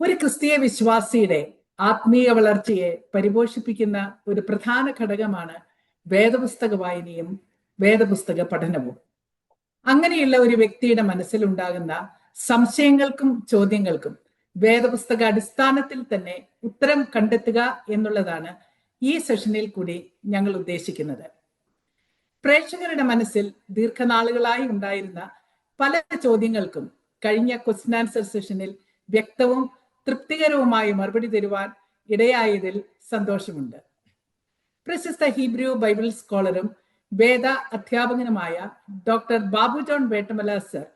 ഒരു ക്രിസ്തീയ വിശ്വാസിയുടെ ആത്മീയ വളർച്ചയെ പരിപോഷിപ്പിക്കുന്ന ഒരു പ്രധാന ഘടകമാണ് വേദപുസ്തക വായനയും വേദപുസ്തക പഠനവും. അങ്ങനെയുള്ള ഒരു വ്യക്തിയുടെ മനസ്സിലുണ്ടാകുന്ന സംശയങ്ങൾക്കും ചോദ്യങ്ങൾക്കും വേദപുസ്തക അടിസ്ഥാനത്തിൽ തന്നെ ഉത്തരം കണ്ടെത്തുക എന്നുള്ളതാണ് ഈ സെഷനിൽ കൂടി ഞങ്ങൾ ഉദ്ദേശിക്കുന്നത്. പ്രേക്ഷകരുടെ മനസ്സിൽ ദീർഘനാളുകളായി ഉണ്ടായിരുന്ന പല ചോദ്യങ്ങൾക്കും കഴിഞ്ഞ ക്വസ്റ്റ്യൻ ആൻസർ സെഷനിൽ വ്യക്തവും തൃപ്തികരവുമായി മറുപടി തരുവാൻ ഇടയായതിൽ സന്തോഷമുണ്ട്. പ്രശസ്ത ഹീബ്രു ബൈബിൾ സ്കോളറും വേദ അധ്യാപകനുമായ doctor Babu John Vettamala sir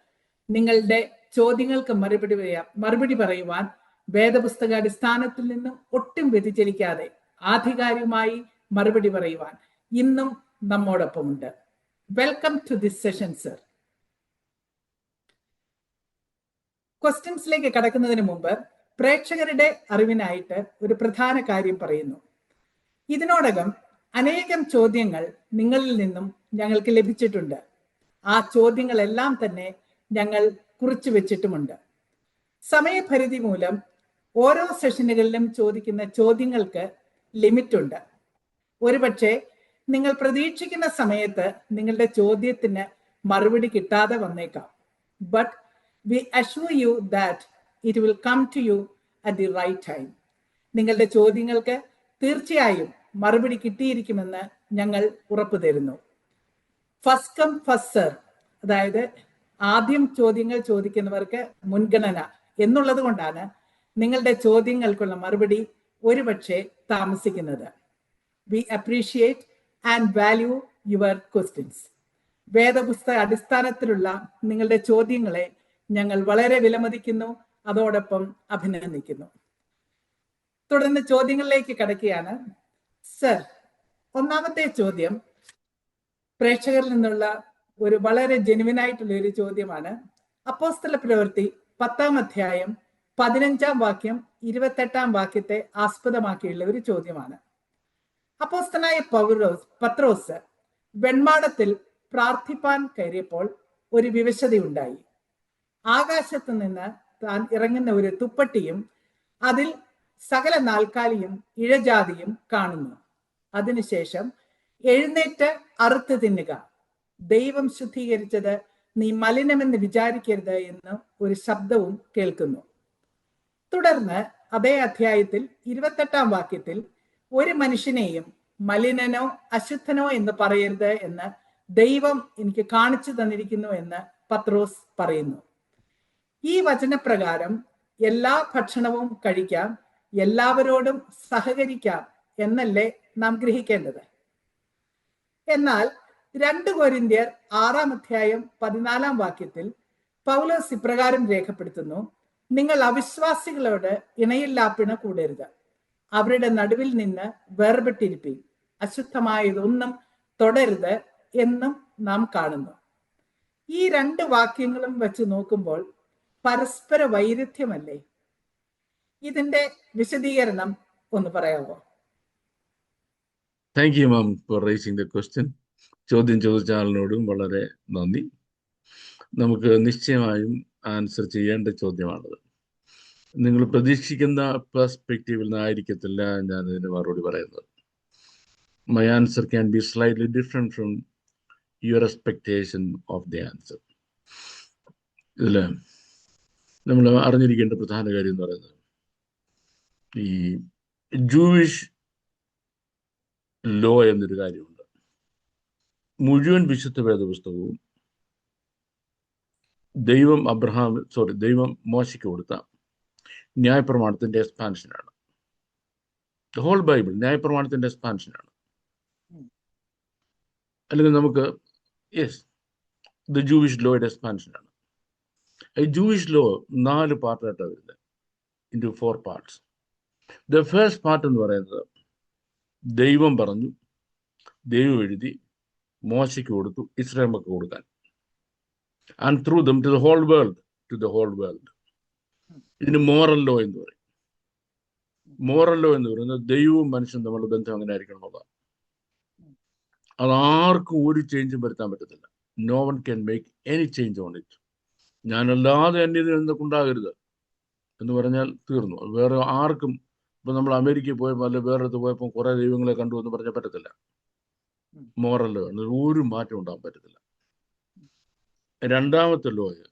നിങ്ങളുടെ ചോദ്യങ്ങൾക്ക് മറുപടി പറയുവാൻ വേദപുസ്തക അടിസ്ഥാനത്തിൽ നിന്നും ഒട്ടും വ്യതിചലിക്കാതെ ആധികാരികമായി മറുപടി പറയുവാൻ ഇന്നും നമ്മോടൊപ്പമുണ്ട്. Welcome to this session sir. ക്വസ്റ്റ്യൻസിലേക്ക് കടക്കുന്നതിന് മുമ്പ് പ്രേക്ഷകരുടെ അറിവിനായിട്ട് ഒരു പ്രധാന കാര്യം പറയുന്നു. ഇതിനോടകം അനേകം ചോദ്യങ്ങൾ നിങ്ങളിൽ നിന്നും ഞങ്ങൾക്ക് ലഭിച്ചിട്ടുണ്ട്. ആ ചോദ്യങ്ങളെല്ലാം തന്നെ ഞങ്ങൾ കുറിച്ചു വെച്ചിട്ടുമുണ്ട്. സമയപരിധി മൂലം ഓരോ സെഷനുകളിലും ചോദിക്കുന്ന ചോദ്യങ്ങൾക്ക് ലിമിറ്റ് ഉണ്ട്. ഒരുപക്ഷെ നിങ്ങൾ പ്രതീക്ഷിക്കുന്ന സമയത്ത് നിങ്ങളുടെ ചോദ്യത്തിന് മറുപടി കിട്ടാതെ വന്നേക്കാം. But we assure you that it will come to you at the right time. നിങ്ങളുടെ ചോദ്യങ്ങൾക്ക് തീർച്ചയായും മറുപടി കിട്ടിയിരിക്കുമെന്ന് ഞങ്ങൾ ഉറപ്പു തരുന്നു. ഫസ്റ്റ് കം ഫസ്റ്റ് സെർവ്, അതായത് ആദ്യം ചോദ്യങ്ങൾ ചോദിക്കുന്നവർക്ക് മുൻഗണന എന്നുള്ളത് കൊണ്ടാണ് നിങ്ങളുടെ ചോദ്യങ്ങൾക്കുള്ള മറുപടി ഒരുപക്ഷെ താമസിക്കുന്നത്. We appreciate and value your questions. വേദപുസ്തക അടിസ്ഥാനത്തിലുള്ള നിങ്ങളുടെ ചോദ്യങ്ങളെ ഞങ്ങൾ വളരെ വിലമതിക്കുന്നു, അതോടൊപ്പം അഭിനന്ദിക്കുന്നു. തുടർന്ന് ചോദ്യങ്ങളിലേക്ക് കടക്കുകയാണ്. സർ, ഒന്നാമത്തെ ചോദ്യം പ്രേക്ഷകരിൽ നിന്നുള്ള ഒരു വളരെ ജെനുവിനായിട്ടുള്ള ഒരു ചോദ്യമാണ്. അപ്പോസ്തല പ്രവൃത്തി 10-ാം അധ്യായം 15-ാം വാക്യം 28-ാം വാക്യത്തെ ആസ്പദമാക്കിയുള്ള ഒരു ചോദ്യമാണ്. അപ്പോസ്തലനായ പത്രോസ് വെൺമാടത്തിൽ പ്രാർത്ഥിപ്പാൻ കയറിയപ്പോൾ ഒരു വിവശതയുണ്ടായി. ആകാശത്ത് നിന്ന് താൻ ഇറങ്ങുന്ന ഒരു തുപ്പട്ടിയും അതിൽ സകല നാൽക്കാലിയും ഇഴജാതിയും കാണുന്നു. അതിനുശേഷം എഴുന്നേറ്റ് അറുത്ത് തിന്നുക, ദൈവം ശുദ്ധീകരിച്ചത് നീ മലിനമെന്ന് വിചാരിക്കരുത് എന്ന് ഒരു ശബ്ദവും കേൾക്കുന്നു. തുടർന്ന് അതേ അധ്യായത്തിൽ 28-ാം വാക്യത്തിൽ ഒരു മനുഷ്യനെയും മലിനനോ അശുദ്ധനോ എന്ന് പറയരുത് എന്ന് ദൈവം എനിക്ക് കാണിച്ചു തന്നിരിക്കുന്നു എന്ന് പത്രോസ് പറയുന്നു. ഈ വചനപ്രകാരം എല്ലാ ഭക്ഷണവും കഴിക്കാം, എല്ലാവരോടും സഹകരിക്കാം എന്നല്ലേ നാം ഗ്രഹിക്കേണ്ടത്? എന്നാൽ 2 കൊരിന്ത്യർ 6-ാം അധ്യായം 14-ാം വാക്യത്തിൽ പൗലോസ് ഇപ്രകാരം രേഖപ്പെടുത്തുന്നു: നിങ്ങൾ അവിശ്വാസികളോട് ഇണയില്ലാപ്പിണ കൂടരുത്, അവരുടെ നടുവിൽ നിന്ന് വേർപെട്ടിരിപ്പീൻ, അശുദ്ധമായതൊന്നും തൊടരുത് എന്നും നാം കാണുന്നു. ഈ 2 വാക്യങ്ങളും വെച്ച് നോക്കുമ്പോൾ പരസ്പര വൈരുദ്ധ്യമല്ലേ? ഇതിന്റെ വിശദീകരണം ഒന്ന് പറയാമോ? Thank you ma'am four racing the question. ചോദ്യം ചോദിച്ച ആളിനോടും വളരെ നന്ദി. നമുക്ക് നിശ്ചയമായും ആൻസർ ചെയ്യേണ്ട ചോദ്യമാണത്. നിങ്ങൾ പ്രതീക്ഷിക്കുന്ന പെർസ്പെക്റ്റീവിൽ നിന്നായിരിക്കത്തില്ല ഞാൻ ഇതിന് മറുപടി പറയുന്നത്. My answer can be slightly different from your expectation of the answer. ഇതിൽ നമ്മൾ അറിഞ്ഞിരിക്കേണ്ട പ്രധാന കാര്യം എന്ന് പറയുന്നത്, ഈ ജൂയിഷ് ലോ എന്നൊരു കാര്യമുണ്ട്. മുഴുവൻ വിശുദ്ധ വേദപുസ്തകവും ദൈവം മോശയ്ക്ക് കൊടുത്ത ന്യായപ്രമാണത്തിന്റെ എക്സ്പാൻഷനാണ്. ദ ഹോൾ ബൈബിൾ ന്യായപ്രമാണത്തിന്റെ എക്സ്പാൻഷനാണ്. അല്ലെങ്കിൽ നമുക്ക് ദ ജൂയിഷ് ലോയുടെ എക്സ്പാൻഷനാണ്. ഈ ജൂയിഷ് ലോ 4 പാർട്ടായിട്ടാണ് വരുന്നത്, into 4 parts. The first part എന്ന് പറയുന്നത് ദൈവം പറഞ്ഞു, ദൈവം എഴുതി, മോശയ്ക്ക് കൊടുത്തു, ഇസ്രായേൽ മക്കൾക്ക് കൊടുക്കാൻ. And through them to the whole world. ഇതിന് മോറൽ ലോ എന്ന് പറയും. മോറൽ ലോ എന്ന് പറയുന്നത് ദൈവവും മനുഷ്യനും തമ്മിലുള്ള ബന്ധം അങ്ങനെ ആയിരിക്കണം എന്നുള്ളതാണ്. അത് ആർക്കും ഒരു ചേഞ്ചും വരുത്താൻ പറ്റത്തില്ല. No one can make any change on it. ഞാനല്ലാതെ എൻ്റെ ഇതിൽ നിന്നൊക്കെ ഉണ്ടാകരുത് എന്ന് പറഞ്ഞാൽ തീർന്നു. വേറെ ആർക്കും ഇപ്പം നമ്മൾ അമേരിക്കയിൽ പോയപ്പോൾ അല്ലെ വേറെ അടുത്ത് പോയപ്പോൾ കുറേ ദൈവങ്ങളെ കണ്ടു എന്ന് പറഞ്ഞാൽ പറ്റത്തില്ല. മോറൽ ഒരു മാറ്റം ഉണ്ടാകാൻ പറ്റത്തില്ല. രണ്ടാമത്തെ ലോയ്,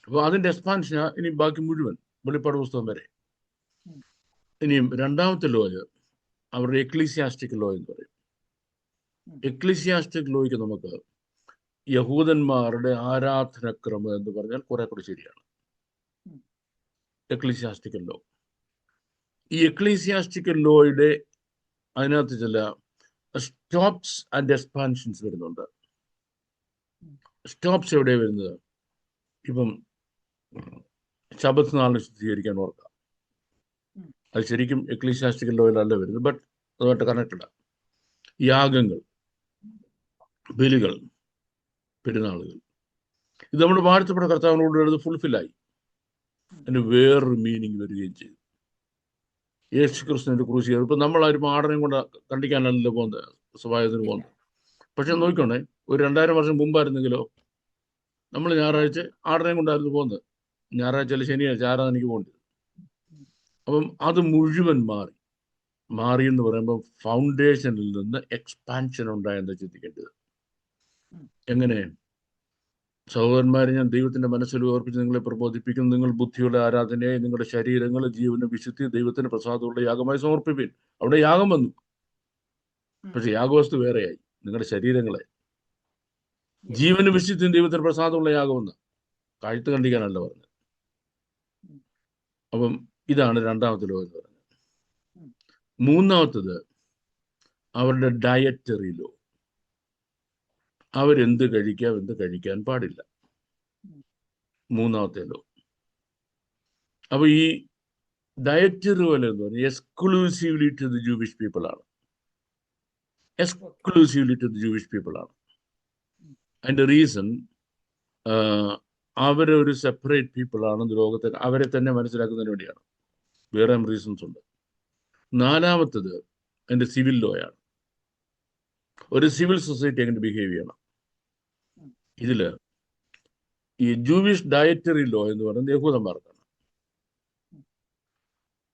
അപ്പോൾ അതിൻ്റെ എക്സ്പാൻഷൻ ഇനി ബാക്കി മുഴുവൻ വെളിപ്പാട് പുസ്തകം വരെ. ഇനിയും രണ്ടാമത്തെ ലോയ് അവരുടെ എക്ലീസിയാസ്റ്റിക് ലോ എന്ന് പറയും. എക്ലീസിയാസ്റ്റിക് ലോയ്ക്ക് നമുക്ക് യഹൂദന്മാരുടെ ആരാധനക്രമം എന്ന് പറഞ്ഞാൽ കുറെ കൂടി ശരിയാണ്. എക്ലീസിയാസ്റ്റിക്കൽ ലോ, ഈ എക്ലീസിയാസ്റ്റിക്കൽ ലോയുടെ അതിനകത്ത് ചില സ്റ്റോപ്സ് ആൻഡ് എക്സ്പാൻഷൻസ് വരുന്നുണ്ട്. സ്റ്റോപ്സ് എവിടെ വരുന്നത്? ഇപ്പം ശബത്ത് നാളിന് ശുദ്ധീകരിക്കാൻ ഓർക്കാം, അത് ശരിക്കും എക്ലീസിയാസ്റ്റിക്കൽ ലോയിലല്ല വരുന്നത്, ബട്ട് അതുമായിട്ട് കണക്റ്റഡാണ്. യാഗങ്ങൾ, ബലികൾ, പെരുന്നാളുകൾ, ഇത് നമ്മൾ വാഴ്ത്തപ്പെട്ട കർത്താവിനോട് എഴുതി ഫുൾഫില്ലായി. അതിന് വേറൊരു മീനിങ് വരികയും ചെയ്തു. യേശു ക്രിസ്തുവിന്റെ ക്രൂശ് ചെയ്തു. ഇപ്പം നമ്മളാരും ആടനെയും കൊണ്ട് കണ്ടിക്കാനല്ലോ പോകുന്നത്, സ്വഭാവത്തിന് പോകുന്നത്. പക്ഷെ നോക്കിക്കോണേ, ഒരു 2000 വർഷം മുമ്പായിരുന്നെങ്കിലോ നമ്മൾ ഞായറാഴ്ച ആടനെയും കൊണ്ടായിരുന്നു പോകുന്നത്. ഞായറാഴ്ച അല്ല ശനിയാഴ്ച ആരാധനയ്ക്ക് പോകേണ്ടത്. അപ്പം അത് മുഴുവൻ മാറി എന്ന് പറയുമ്പോൾ ഫൗണ്ടേഷനിൽ നിന്ന് എക്സ്പാൻഷൻ ഉണ്ടായെന്ന് ചിന്തിക്കേണ്ടത്. എങ്ങനെ? സഹോദരന്മാരെ, ഞാൻ ദൈവത്തിന്റെ മനസ്സിൽ ഓർപ്പിച്ച് നിങ്ങളെ പ്രബോധിപ്പിക്കുന്നു. നിങ്ങൾ ബുദ്ധിയുടെ ആരാധനയെ നിങ്ങളുടെ ശരീരങ്ങൾ ജീവന് വിശുദ്ധി ദൈവത്തിന് പ്രസാദമുള്ള യാഗമായി സമർപ്പിപ്പീൻ. അവിടെ യാഗം വന്നു, പക്ഷെ യാഗവസ്തു വേറെയായി. നിങ്ങളുടെ ശരീരങ്ങളെ ജീവന് വിശുദ്ധിയും ദൈവത്തിന് പ്രസാദമുള്ള യാഗമെന്ന് കാഴ്ച കണ്ടിക്കാനല്ല പറഞ്ഞത്. അപ്പം ഇതാണ് രണ്ടാമത്തെ ലോ എന്ന് പറഞ്ഞത്. മൂന്നാമത്തത് അവരുടെ ഡയറ്ററി ലോ. അവരെന്ത് കഴിക്കാം, എന്ത് കഴിക്കാൻ പാടില്ല. മൂന്നാമത്തെ ലോ. അപ്പൊ ഈ ഡയറ്ററി പോലെ എന്ന് പറഞ്ഞാൽ exclusively to the Jewish people ആണ്. Exclusively to the Jewish people ആണ്. അതിന്റെ റീസൺ അവരെ ഒരു സെപ്പറേറ്റ് പീപ്പിൾ ആണെന്ന് ലോകത്തെ അവരെ തന്നെ മനസ്സിലാക്കുന്നതിന് വേണ്ടിയാണ്. വേറെ റീസൺസ് ഉണ്ട്. നാലാമത്തത് അതിന്റെ സിവിൽ ലോ ആണ്. ഒരു സിവിൽ സൊസൈറ്റി എങ്ങനെ ബിഹേവ് ചെയ്യണം. ഇതില് ഈ ജൂവിഷ് ഡയറ്ററി ലോ എന്ന് പറയുന്നത് യഹൂദന്മാർക്കാണ്.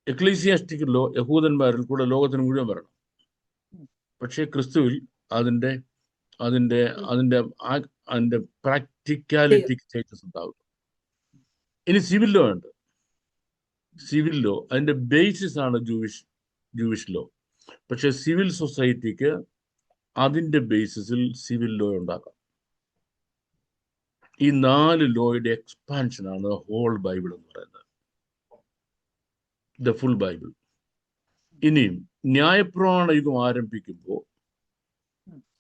എക്ലീസിയാസ്റ്റിക് ലോ യഹൂദന്മാരിൽ കൂടെ ലോകത്തിന് മുഴുവൻ വരണം. പക്ഷേ ക്രിസ്തുവിൽ അതിന്റെ അതിന്റെ അതിന്റെ അതിന്റെ പ്രാക്ടിക്കാലിറ്റി സ്റ്റേറ്റസ് ഉണ്ടാകും. ഇനി സിവിൽ ലോ ഉണ്ട്. സിവിൽ ലോ അതിന്റെ ബേസിസ് ആണ് ജൂവിഷ് ലോ. പക്ഷെ സിവിൽ സൊസൈറ്റിക്ക് അതിന്റെ ബേസിസിൽ സിവിൽ ലോ ഉണ്ടാക്കാം. ഈ 4 ലോയുടെ എക്സ്പാൻഷനാണ് ഹോൾ ബൈബിൾ എന്ന് പറയുന്നത്, ദ ഫുൾ ബൈബിൾ. ഇനിയും ന്യായപ്രമാണ യുഗം ആരംഭിക്കുമ്പോൾ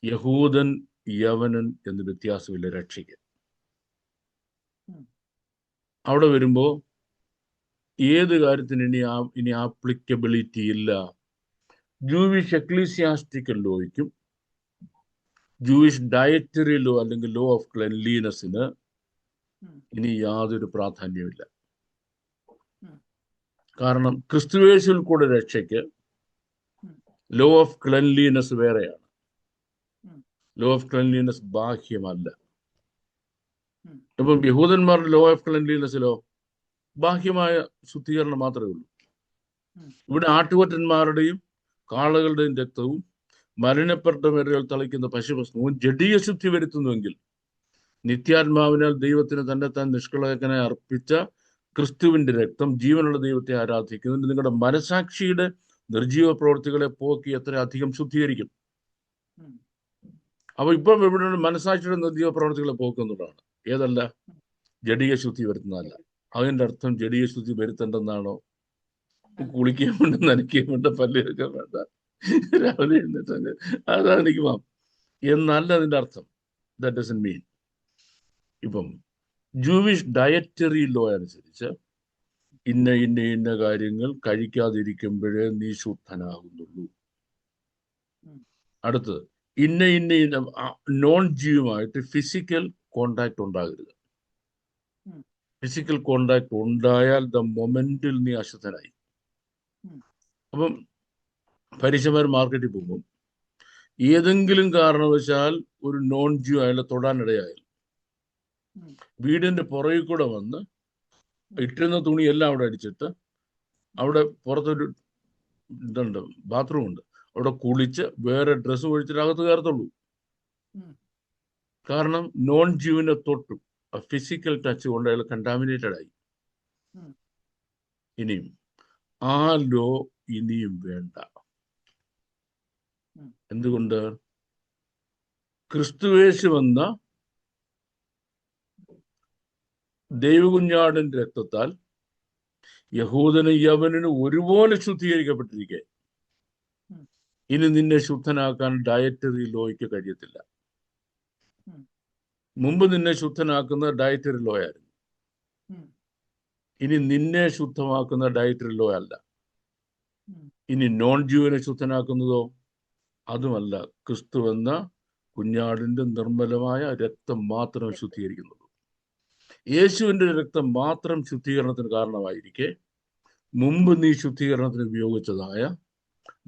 യഹൂദൻ യവനൻ എന്ന് വ്യത്യാസമില്ല രക്ഷയ്ക്ക്. അവിടെ വരുമ്പോ ഏത് കാര്യത്തിന് ഇനി ആപ്ലിക്കബിലിറ്റി ഇല്ല. ജൂവിഷ് എക്ലീസിയാസ്റ്റിക്കൽ ലോയ്ക്കും ജൂയിഷ് ഡയറ്ററി ലോ അല്ലെങ്കിൽ ലോ ഓഫ് ക്ലെൻലിനെസ്സിന് ഇനി യാതൊരു പ്രാധാന്യമില്ല. കാരണം ക്രിസ്തുവേശുവിൽ കൂടെ രക്ഷയ്ക്ക് ലോ ഓഫ് ക്ലെൻലിനെസ് വേറെയാണ്. ലോ ഓഫ് ക്ലെൻലിനെസ് ബാഹ്യമല്ല. ഇപ്പം യഹൂദന്മാരുടെ ലോ ഓഫ് ക്ലെൻലിനെസ്സിലോ ബാഹ്യമായ ശുദ്ധീകരണം മാത്രമേ ഉള്ളൂ. ഇവിടെ ആട്ടുകൊറ്റന്മാരുടെയും കാളകളുടെയും രക്തവും മലിനപ്പെട്ട മേരകൾ തളിക്കുന്ന പശുഭസ്മവും ജഡീയ ശുദ്ധി വരുത്തുന്നുവെങ്കിൽ നിത്യാത്മാവിനാൽ ദൈവത്തിന് തന്നെത്താൻ നിഷ്കളങ്കനായി അർപ്പിച്ച ക്രിസ്തുവിന്റെ രക്തം ജീവനുള്ള ദൈവത്തെ ആരാധിക്കുന്നതിന് നിങ്ങളുടെ മനസാക്ഷിയുടെ നിർജീവ പ്രവർത്തികളെ പോക്കി എത്ര അധികം ശുദ്ധീകരിക്കും. അപ്പൊ ഇപ്പം ഇവിടെ മനസാക്ഷിയുടെ നിർജീവ പ്രവർത്തികളെ പോക്കുന്നതാണ്. ഏതല്ല? ജഡീയ ശുദ്ധി വരുത്തുന്നതല്ല. അതിന്റെ അർത്ഥം ജഡീയ ശുദ്ധി വരുത്തേണ്ടെന്നാണോ? കുളിക്കുകയും വേണ്ട, നനയ്ക്കുകയും വേണ്ട, പല്ലുകൾക്കാൻ വേണ്ട, രാവിലെ എഴുന്നേറ്റ് അതാണ് എനിക്ക് മാം എന്നല്ല അതിന്റെ അർത്ഥം. ദാറ്റ് ഡസന്റ് മീൻ. ഇപ്പം ജൂവിഷ് ഡയറ്ററി ലോ അനുസരിച്ച് ഇന്ന കാര്യങ്ങൾ കഴിക്കാതിരിക്കുമ്പോഴേ നീ ശുദ്ധനാകുന്നുള്ളൂ. അടുത്തത് ഇന്ന നോൺ ജീവുമായിട്ട് ഫിസിക്കൽ കോണ്ടാക്ട് ഉണ്ടാകരുത്. ഫിസിക്കൽ കോണ്ടാക്ട് ഉണ്ടായാൽ ദ മൊമെന്റിൽ നീ അശുദ്ധനായി. അപ്പം പരീക്ഷമാർ മാർക്കറ്റിൽ പോകുമ്പോൾ ഏതെങ്കിലും കാരണവശാൽ ഒരു നോൺ ജ്യൂ അയാളെ തൊടാനിടയായാൽ വീടിന്റെ പുറകിൽ കൂടെ വന്ന് ഇട്ടിരുന്ന തുണിയെല്ലാം അവിടെ അടിച്ചിട്ട് അവിടെ പുറത്തൊരു ഇതുണ്ട്, ബാത്റൂം ഉണ്ട്, അവിടെ കുളിച്ച് വേറെ ഡ്രസ്സ് ഒഴിച്ചിട്ട് അകത്ത് കയറത്തുള്ളൂ. കാരണം നോൺ ജീവനെ തൊട്ടു ഫിസിക്കൽ ടച്ച് കൊണ്ട് അയാൾ കണ്ടാമിനേറ്റഡ് ആയി. ഇനിയും ആ ലോ ഇനിയും വേണ്ട. എന്തുകൊണ്ട്? ക്രിസ്തുവേശു എന്ന ദൈവകുഞ്ഞാടിന്റെ രക്തത്താൽ യഹൂദനും യവനനും ഒരുപോലെ ശുദ്ധീകരിക്കപ്പെട്ടിരിക്കെ ഇനി നിന്നെ ശുദ്ധനാക്കാൻ ഡയറ്ററി ലോയ്ക്ക് കഴിയത്തില്ല. മുമ്പ് നിന്നെ ശുദ്ധനാക്കുന്ന ഡയറ്ററി ലോ ആയിരുന്നു. ഇനി നിന്നെ ശുദ്ധമാക്കുന്ന ഡയറ്ററി ലോ അല്ല. ഇനി നോൺ ജീവനെ ശുദ്ധനാക്കുന്നതോ അതുമല്ല. ക്രിസ്തു എന്ന കുഞ്ഞാടിന്റെ നിർമ്മലമായ രക്തം മാത്രം ശുദ്ധീകരിക്കുന്നത്. യേശുവിന്റെ രക്തം മാത്രം ശുദ്ധീകരണത്തിന് കാരണമായിരിക്കെ മുമ്പ് നീ ശുദ്ധീകരണത്തിന് ഉപയോഗിച്ചതായ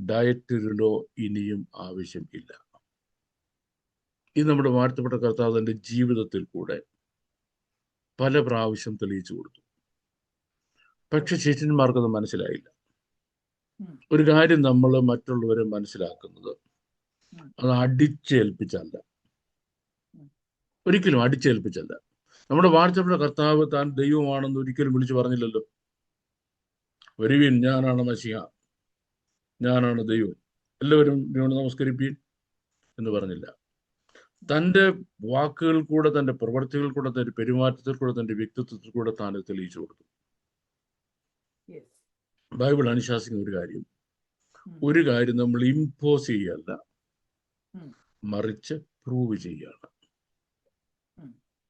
ഡയറ്ററി ലോ ഇനിയും ആവശ്യം ഇല്ല. ഇത് നമ്മുടെ വാഴ്ത്തപ്പെട്ട കർത്താവ് തന്റെ ജീവിതത്തിൽ കൂടെ പല പ്രാവശ്യം തെളിയിച്ചു കൊടുത്തു. പക്ഷെ ശിഷ്യന്മാർക്കത് മനസ്സിലായില്ല. ഒരു കാര്യം നമ്മൾ മറ്റുള്ളവരെ മനസ്സിലാക്കുന്നത് അത് അടിച്ചേൽപ്പിച്ചല്ല, ഒരിക്കലും അടിച്ചേൽപ്പിച്ചല്ല. നമ്മുടെ വാഴ്ത്തപ്പെട്ട കർത്താവ് താൻ ദൈവമാണെന്ന് ഒരിക്കലും വിളിച്ചു പറഞ്ഞില്ലല്ലോ. വരുവീൻ, ഞാനാണ് മശിഹ, ഞാനാണ് ദൈവം, എല്ലാവരും നമസ്കരിപ്പീൻ എന്ന് പറഞ്ഞില്ല. തൻ്റെ വാക്കുകൾ കൂടെ, തൻ്റെ പ്രവർത്തികൾ കൂടെ, തൻ്റെ പെരുമാറ്റത്തിൽ കൂടെ, തൻ്റെ വ്യക്തിത്വത്തിൽ കൂടെ താൻ തെളിയിച്ചു കൊടുത്തു. ബൈബിൾ അനുശാസിക്കുന്ന ഒരു കാര്യം നമ്മൾ ഇമ്പോസ് ചെയ്യല്ല, മറിച്ച് പ്രൂവ് ചെയ്യാണ്.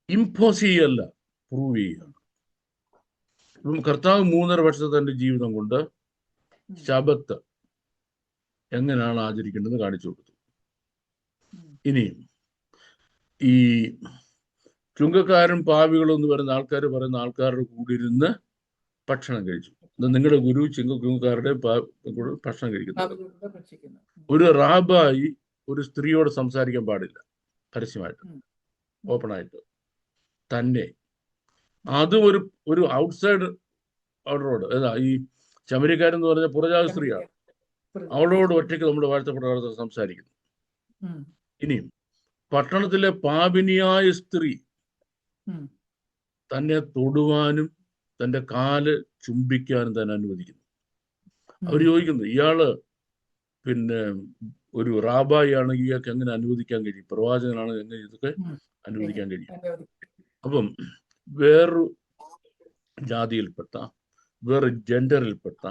ഇമ്പോസ് ചെയ്യല്ല, പ്രൂവ് ചെയ്യാണ്. ഇപ്പം കർത്താവ് 3.5 വർഷത്തെ തൻ്റെ ജീവിതം കൊണ്ട് ശബത്ത് എങ്ങനെയാണ് ആചരിക്കേണ്ടത് കാണിച്ചു കൊടുത്തു. ഇനിയും ഈ ചുങ്കക്കാരും പാവികളും എന്ന് പറയുന്ന ആൾക്കാർ പറയുന്ന ആൾക്കാരുടെ കൂടെ ഇരുന്ന് ഭക്ഷണം കഴിച്ചു. നിങ്ങളുടെ ഗുരു ചുങ്കക്കാരുടെ ഭക്ഷണം കഴിക്കുന്നത്. ഒരു റാബായി ഒരു സ്ത്രീയോട് സംസാരിക്കാൻ പാടില്ല പരസ്യമായിട്ട്, ഓപ്പണായിട്ട് തന്നെ. അതും ഒരു ഔട്ട്സൈഡ് ഓർഡറോട്, ഈ ശമരിക്കാരെന്ന് പറഞ്ഞ പുറജാതി സ്ത്രീയാണ്, അവളോട് ഒറ്റയ്ക്ക് നമ്മുടെ വാഴ്ത്തപ്പെട്ട സംസാരിക്കുന്നു. ഇനിയും പട്ടണത്തിലെ പാപിനിയായ സ്ത്രീ തന്നെ തൊടുവാനും തൻ്റെ കാല് ചുംബിക്കാനും തന്നെ അനുവദിക്കുന്നു. അവർ ചോദിക്കുന്നു, ഇയാള് ഒരു റാബായി ആണെങ്കിൽ ഇയാൾക്ക് എങ്ങനെ അനുവദിക്കാൻ കഴിയും? പ്രവാചകനാണ്, എങ്ങനെ ഇതൊക്കെ അനുവദിക്കാൻ കഴിയും? അപ്പം വേറൊരു ജാതിയിൽപ്പെട്ട, വേറെ ജെൻഡറിൽപ്പെട്ട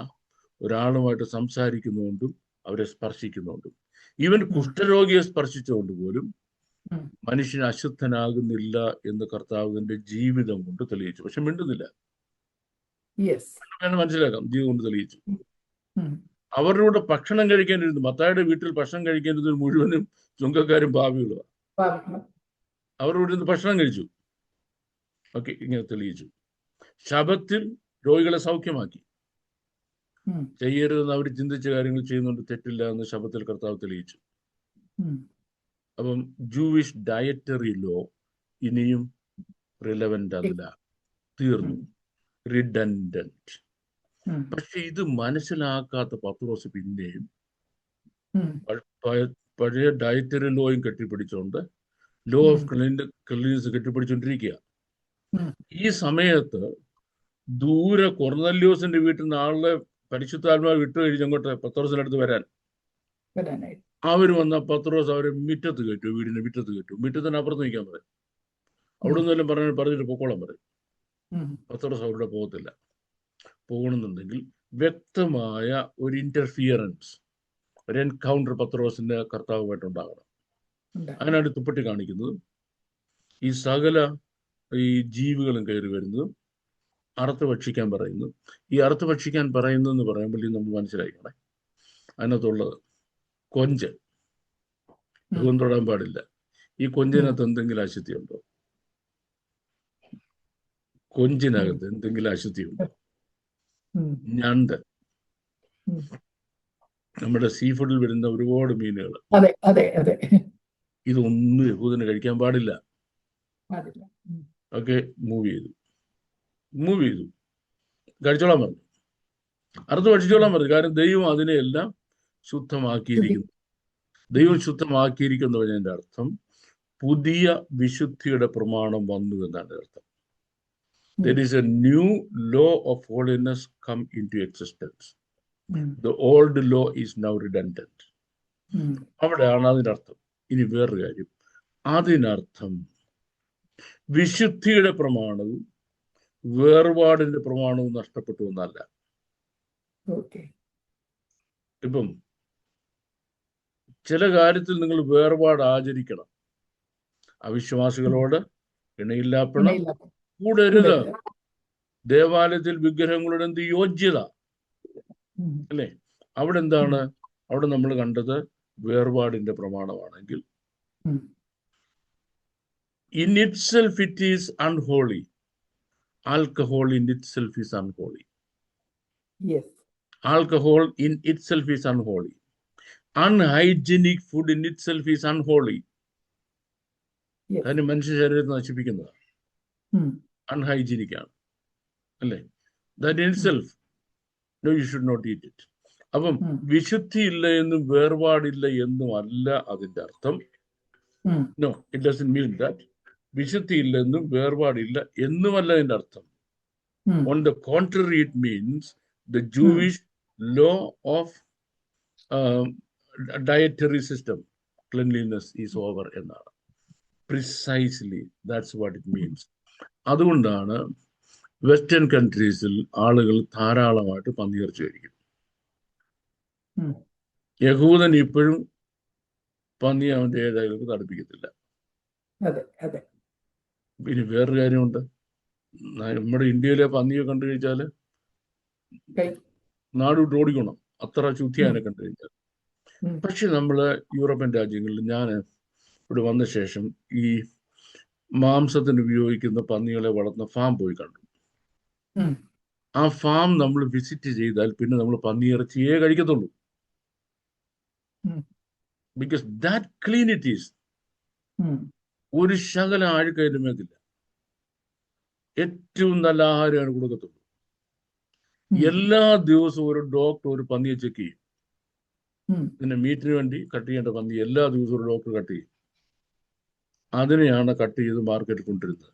ഒരാളുമായിട്ട് സംസാരിക്കുന്നുകൊണ്ടും അവരെ സ്പർശിക്കുന്നുകൊണ്ടും, ഈവൻ കുഷ്ഠരോഗിയെ സ്പർശിച്ചുകൊണ്ട് പോലും മനുഷ്യൻ അശുദ്ധനാകുന്നില്ല എന്ന് കർത്താവിന്റെ ജീവിതം കൊണ്ട് തെളിയിച്ചു. പക്ഷെ മിണ്ടുന്നില്ല. മനസ്സിലാക്കാം, ജീവിതം കൊണ്ട് തെളിയിച്ചു. അവരുടെ കൂടെ ഭക്ഷണം കഴിക്കേണ്ടിരുന്നു. മത്തായിയുടെ വീട്ടിൽ ഭക്ഷണം കഴിക്കേണ്ടത് മുഴുവനും ചുങ്കക്കാരും പാപികളുമാണ്. അവരുടെ കൂടെ ഭക്ഷണം കഴിച്ചു. ഓക്കെ, ഇങ്ങനെ തെളിയിച്ചു. ശബത്തിൽ രോഗികളെ സൗഖ്യമാക്കി. ചെയ്യരുതെന്ന് അവർ ചിന്തിച്ച കാര്യങ്ങൾ ചെയ്യുന്നുണ്ട്, തെറ്റില്ല എന്ന് ശബത്തിൽ കർത്താവ് തെളിയിച്ചു. അപ്പം ജൂവിഷ് ഡയറ്ററി ലോ ഇനിയും റിലവന്റ് അല്ല, തീർന്നു, റിഡൻഡന്റ്. പക്ഷെ ഇത് മനസ്സിലാക്കാത്ത പത്രോസ് പിന്നെയും പഴയ ഡയറ്ററി ലോയും കെട്ടിപ്പിടിച്ചുകൊണ്ട് ലോ ഓഫ് ക്ലീൻലിനെസ് കെട്ടിപ്പിടിച്ചുകൊണ്ടിരിക്കുക. ഈ സമയത്ത് ദൂരെ കൊർന്നല്യോസിന്റെ വീട്ടിൽ നിന്ന് ആളുടെ പരിശുദ്ധാത്മാവ് വിട്ടു കഴിഞ്ഞങ്ങോട്ട് പത്രോസിന്റെ അടുത്ത് വരാൻ അവർ വന്ന പത്രോസ് അവരെ മുറ്റത്ത് കയറ്റു, വീടിന്റെ മുറ്റത്ത് കയറ്റു. മുറ്റത്തിന് അപ്പുറത്ത് നിൽക്കാൻ പറയും. അവിടെ നിന്നെല്ലാം പറഞ്ഞിട്ട് പൊക്കോളം പറയും. പത്രോസ് അവിടെ പോകത്തില്ല. പോകണമെന്നുണ്ടെങ്കിൽ വ്യക്തമായ ഒരു ഇന്റർഫിയറൻസ്, ഒരു എൻകൗണ്ടർ പത്രോസിന്റെ കർത്താവുമായിട്ടുണ്ടാകണം. അതിനാണ് തുപ്പട്ടി കാണിക്കുന്നത്. ഈ സകല ഈ ജീവികളും കയറി വരുന്നതും അറുത്ത് ഭക്ഷിക്കാൻ പറയുന്നു. ഈ അറുത്ത് ഭക്ഷിക്കാൻ പറയുന്നതെന്ന് പറയുമ്പോൾ നമ്മൾ മനസ്സിലാക്കണേ, അതിനകത്തുള്ളത് കൊഞ്ച്, ഇതൊന്നും തൊടാൻ പാടില്ല. ഈ കൊഞ്ചിനകത്ത് എന്തെങ്കിലും അശുദ്ധിയുണ്ടോ? കൊഞ്ചിനകത്ത് എന്തെങ്കിലും അശുദ്ധിയുണ്ടോ? ഞണ്ട്, നമ്മുടെ സീ ഫുഡിൽ വരുന്ന ഒരുപാട് മീനുകൾ, ഇതൊന്നും യഹൂദന് കഴിക്കാൻ പാടില്ല. ഓക്കെ, മൂവ് ചെയ്തു. കഴിച്ചോളാൻ പറഞ്ഞു. അറുത്ത് ഭക്ഷിച്ചോളാൻ പറഞ്ഞു. കാരണം ദൈവം അതിനെയെല്ലാം ശുദ്ധമാക്കിയിരിക്കുന്നു. ദൈവം ശുദ്ധമാക്കിയിരിക്കുന്നു എന്നതിൻ്റെ അർത്ഥം പുതിയ വിശുദ്ധിയുടെ പ്രമാണം വന്നു എന്നാണ് അർത്ഥം. There is a new law of holiness come into existence. The old law is now redundant. അവിടെയാണ് അതിനർത്ഥം. ഇനി വേറൊരു കാര്യം, അതിനർത്ഥം വിശുദ്ധിയുടെ പ്രമാണവും വേർപാടിന്റെ പ്രമാണവും നഷ്ടപ്പെട്ടു എന്നല്ല. ഇപ്പം ചില കാര്യത്തിൽ നിങ്ങൾ വേർപാട് ആചരിക്കണം. അവിശ്വാസികളോട് ഇണയില്ലാപ്പണം കൂടരുത്. ദേവാലയത്തിൽ വിഗ്രഹങ്ങളുടെ എന്ത് യോഗ്യത അല്ലേ? അവിടെ എന്താണ്? അവിടെ നമ്മൾ കണ്ടത് വേർപാടിന്റെ പ്രമാണമാണെങ്കിൽ in itself it is unholy. Alcohol in itself is unholy. Yes. Alcohol in itself is unholy. Unhygienic food in itself is unholy. Yes. അതിന് മനുഷ്യ ശരീരത്തെ നശിപ്പിക്കുന്നതാണ്. അൺഹൈജീനിക് ആണ് അല്ലേ? That in itself, no, you should not eat it. അപ്പം വിശുദ്ധി ഇല്ല എന്നും വേർപാടില്ല എന്നും അല്ല അതിന്റെ അർത്ഥം. No, it doesn't mean that. വിശുദ്ധി ഇല്ലെന്നും വേർപാടില്ല എന്നുമല്ല അതിന്റെ അർത്ഥം. On the contrary, it means the Jewish law of dietary system, cleanliness is over എന്നാണ്. Precisely, that's what it means. അതുകൊണ്ടാണ് വെസ്റ്റേൺ കൺട്രീസിൽ ആളുകൾ ധാരാളമായിട്ട് പന്നിയിറച്ചി കഴിക്കും. യഹൂദൻ ഇപ്പോഴും പന്നി അവന്റെ ഏതായാലും തടുപ്പിക്കത്തില്ല. ഇനി വേറൊരു കാര്യമുണ്ട്, നമ്മുടെ ഇന്ത്യയിലെ പന്നിയെ കണ്ടു കഴിച്ചാല് നാട് വിട്ട് ഓടിക്കണം, അത്ര ശുദ്ധിയാനെ കണ്ടു കഴിച്ചാൽ. പക്ഷെ നമ്മള് യൂറോപ്യൻ രാജ്യങ്ങളിൽ, ഞാൻ ഇവിടെ വന്ന ശേഷം ഈ മാംസത്തിന് ഉപയോഗിക്കുന്ന പന്നികളെ വളർത്തുന്ന ഫാം പോയി കണ്ടു. ആ ഫാം നമ്മൾ വിസിറ്റ് ചെയ്താൽ പിന്നെ നമ്മൾ പന്നിയിറച്ചിയേ കഴിക്കത്തുള്ളൂ. Because that clean it is. ഒരു ശകല ആഴ്ക്കയിലുമേക്കില്ല. ഏറ്റവും നല്ല ആഹാരമാണ് കൊടുക്കത്തുള്ളൂ. എല്ലാ ദിവസവും ഒരു ഡോക്ടർ ഒരു പന്നിയെ ചെക്ക് ചെയ്യും. പിന്നെ മീറ്റിന് വേണ്ടി കട്ട് ചെയ്യേണ്ട പന്നി എല്ലാ ദിവസവും ഒരു ഡോക്ടർ കട്ട് ചെയ്യും. അതിനെയാണ് കട്ട് ചെയ്ത് മാർക്കറ്റിൽ കൊണ്ടുവരുന്നത്.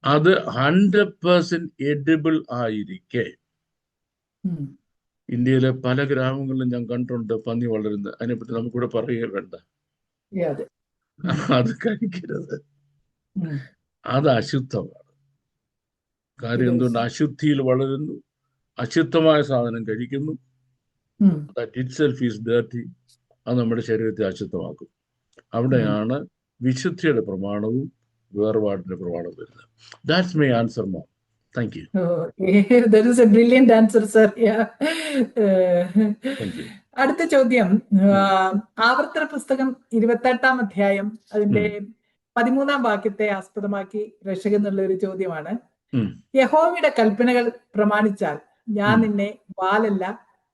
അത് 100% എഡിബിൾ ആയിരിക്കെ ഇന്ത്യയിലെ പല ഗ്രാമങ്ങളിലും ഞാൻ കണ്ടിട്ടുണ്ട് പന്നി വളരുന്നത്. അതിനെപ്പറ്റി നമുക്കിവിടെ പറയുക വേണ്ട. അത് കഴിക്കരുത്. അത് അശുദ്ധമാണ്. കാര്യം എന്തുകൊണ്ട്? അശുദ്ധിയിൽ വളരുന്നു, അശുദ്ധമായ സാധനം കഴിക്കുന്നു. That itself is dirty. അത് നമ്മുടെ ശരീരത്തെ അശുദ്ധമാക്കും. അവിടെയാണ് വിശുദ്ധിയുടെ പ്രമാണവും വേർപാടിന്റെ പ്രമാണവും വരുന്നത്. That's my answer, Mom. Thank you. That is a brilliant answer, sir. Yeah. Thank you. അടുത്ത ചോദ്യം, ആവർത്തന പുസ്തകം 28-ാം അധ്യായം അതിന്റെ 13-ാം വാക്യത്തെ ആസ്പദമാക്കി രക്ഷകെന്നുള്ള ഒരു ചോദ്യമാണ്. യഹോവയുടെ കൽപ്പനകൾ പ്രമാണിച്ചാൽ ഞാൻ നിന്നെ വാലല്ല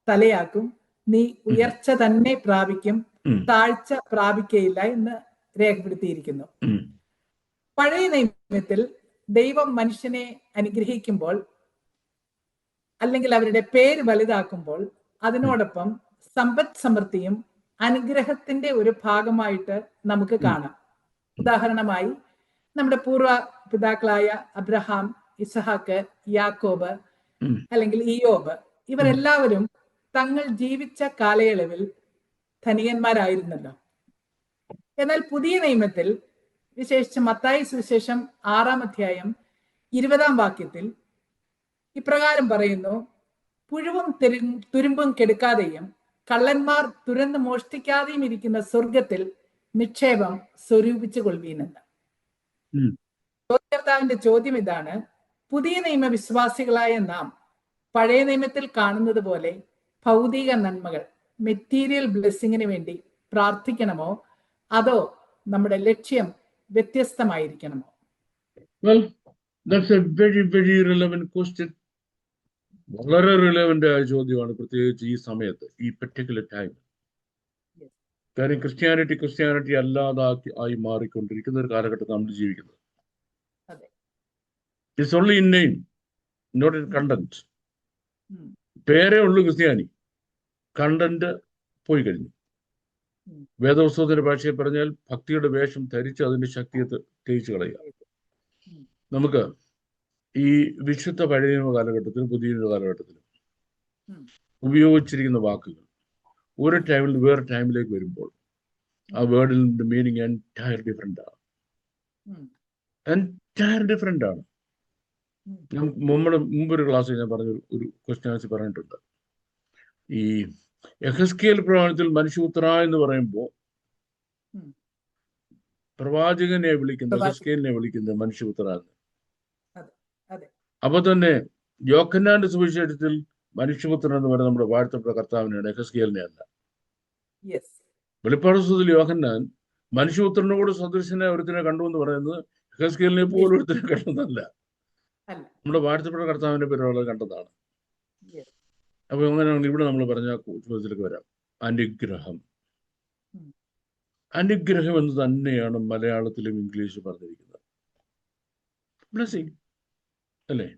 തലയാക്കും, നീ ഉയർച്ച തന്നെ പ്രാപിക്കും, താഴ്ച പ്രാപിക്കയില്ല എന്ന് രേഖപ്പെടുത്തിയിരിക്കുന്നു. പഴയ നിയമത്തിൽ ദൈവം മനുഷ്യനെ അനുഗ്രഹിക്കുമ്പോൾ അല്ലെങ്കിൽ അവരുടെ പേര് വലുതാക്കുമ്പോൾ അതിനോടൊപ്പം സമ്പദ് സമൃദ്ധിയും അനുഗ്രഹത്തിന്റെ ഒരു ഭാഗമായിട്ട് നമുക്ക് കാണാം. ഉദാഹരണമായി നമ്മുടെ പൂർവ്വ പിതാക്കളായ അബ്രഹാം, ഇസഹാക്ക്, യാക്കോബ് അല്ലെങ്കിൽ ഇയ്യോബ്, ഇവരെല്ലാവരും തങ്ങൾ ജീവിച്ച കാലയളവിൽ ധനികന്മാരായിരുന്നല്ലോ. എന്നാൽ പുതിയ നിയമത്തിൽ, വിശേഷിച്ച് മത്തായി സുവിശേഷം 6-ാം അധ്യായം 20-ാം വാക്യത്തിൽ ഇപ്രകാരം പറയുന്നു: പുഴുവും തുരുമ്പും കെടുക്കാതെയും കള്ളന്മാർ തുരന്ന് മോഷ്ടിക്കാതെയും ഇരിക്കുന്ന സ്വർഗത്തിൽ നിക്ഷേപം സ്വരൂപിച്ചു കൊള്ളുവീനെന്ന്. ചോദ്യകർത്താവിന്റെ ചോദ്യം ഇതാണ്: പുതിയ നിയമ വിശ്വാസികളായ നാം പഴയ നിയമത്തിൽ കാണുന്നത് പോലെ ഭൗതിക നന്മകൾ, മെറ്റീരിയൽ ബ്ലെസ്സിങ്ങിന് വേണ്ടി പ്രാർത്ഥിക്കണമോ, അതോ നമ്മുടെ ലക്ഷ്യം വ്യത്യസ്തമായിരിക്കണമോ? Well, that's a very, very relevant question. വളരെ റിലവന്റ് ആയ ചോദ്യമാണ്, പ്രത്യേകിച്ച് ഈ സമയത്ത്, ഈ പെർട്ടിക്കുലർ ടൈം. കാര്യം ക്രിസ്ത്യാനിറ്റി അല്ലാതായി മാറിക്കൊണ്ടിരിക്കുന്ന ഒരു കാലഘട്ടത്തിൽ നമ്മൾ ജീവിക്കുന്നത്. It's only in name, not in content. ഉം. പേരേ ഉള്ളൂ ക്രിസ്ത്യാനി, കണ്ടന്റ് പോയി കഴിഞ്ഞു. ഉം. വേദപുസ്തകത്തിന്റെ ഭാഷയിൽ പറഞ്ഞാൽ ഭക്തിയുടെ വേഷം ധരിച്ച് അതിന്റെ ശക്തിയെ തേച്ചു കളയുക. ഉം. നമുക്ക് ഈ വിശുദ്ധ പഴയ നിയമ കാലഘട്ടത്തിലും പുതിയ നിയമ കാലഘട്ടത്തിലും ഉം. ഉപയോഗിച്ചിരിക്കുന്ന വാക്കുകൾ ഒരു ടൈമിൽ വേറെ ടൈമിലേക്ക് വരുമ്പോൾ ആ വേർഡിന്റെ മീനിങ് എൻറ്റയർ ഡിഫറെന്റ് ആണ്. എൻറ്റയർ ഡിഫറെന്റ് ആണ്. നമ്മുടെ മുമ്പൊരു ക്ലാസ്സിൽ ഞാൻ പറഞ്ഞ ഒരു ക്വസ്റ്റ്യൻ ആൻസർ പറഞ്ഞിട്ടുണ്ട്. ഈ യെഹെസ്കേൽ പ്രവചനത്തിൽ മനുഷ്യപുത്ര എന്ന് പറയുമ്പോൾ പ്രവാചകനെ വിളിക്കുന്നത് യെഹെസ്കേലിനെ വിളിക്കുന്നത് മനുഷ്യപുത്ര എന്ന്. അപ്പൊ തന്നെ യോഹന്നാന്റെ സുവിശേഷത്തിൽ മനുഷ്യപുത്രൻ എന്ന് പറയുന്നത് നമ്മുടെ വാഴ്ത്തപ്പെട്ട കർത്താവിനെയാണ്, യെഹെസ്കേലിനെ അല്ല. വെളിപ്പാട് പുസ്തകത്തിൽ യോഹന്നാൻ മനുഷ്യപുത്രനോട് സദൃശനെ ഒരുത്തിനെ കണ്ടു എന്ന് പറയുന്നത് യെഹെസ്കേലിനെ പോലും ഒരുത്തിനെ കണ്ടതല്ല, നമ്മുടെ വാഴ്ത്തപ്പെട്ട കർത്താവിന്റെ പേരുള്ളത് കണ്ടതാണ്. അപ്പൊ അങ്ങനെയാണെങ്കിൽ ഇവിടെ നമ്മൾ പറഞ്ഞ ചോദ്യത്തിലേക്ക് വരാം. അനുഗ്രഹം, അനുഗ്രഹം എന്ന് തന്നെയാണ് മലയാളത്തിലും ഇംഗ്ലീഷിലും പറഞ്ഞിരിക്കുന്നത്, ബ്ലെസ്സിങ് അല്ലേ?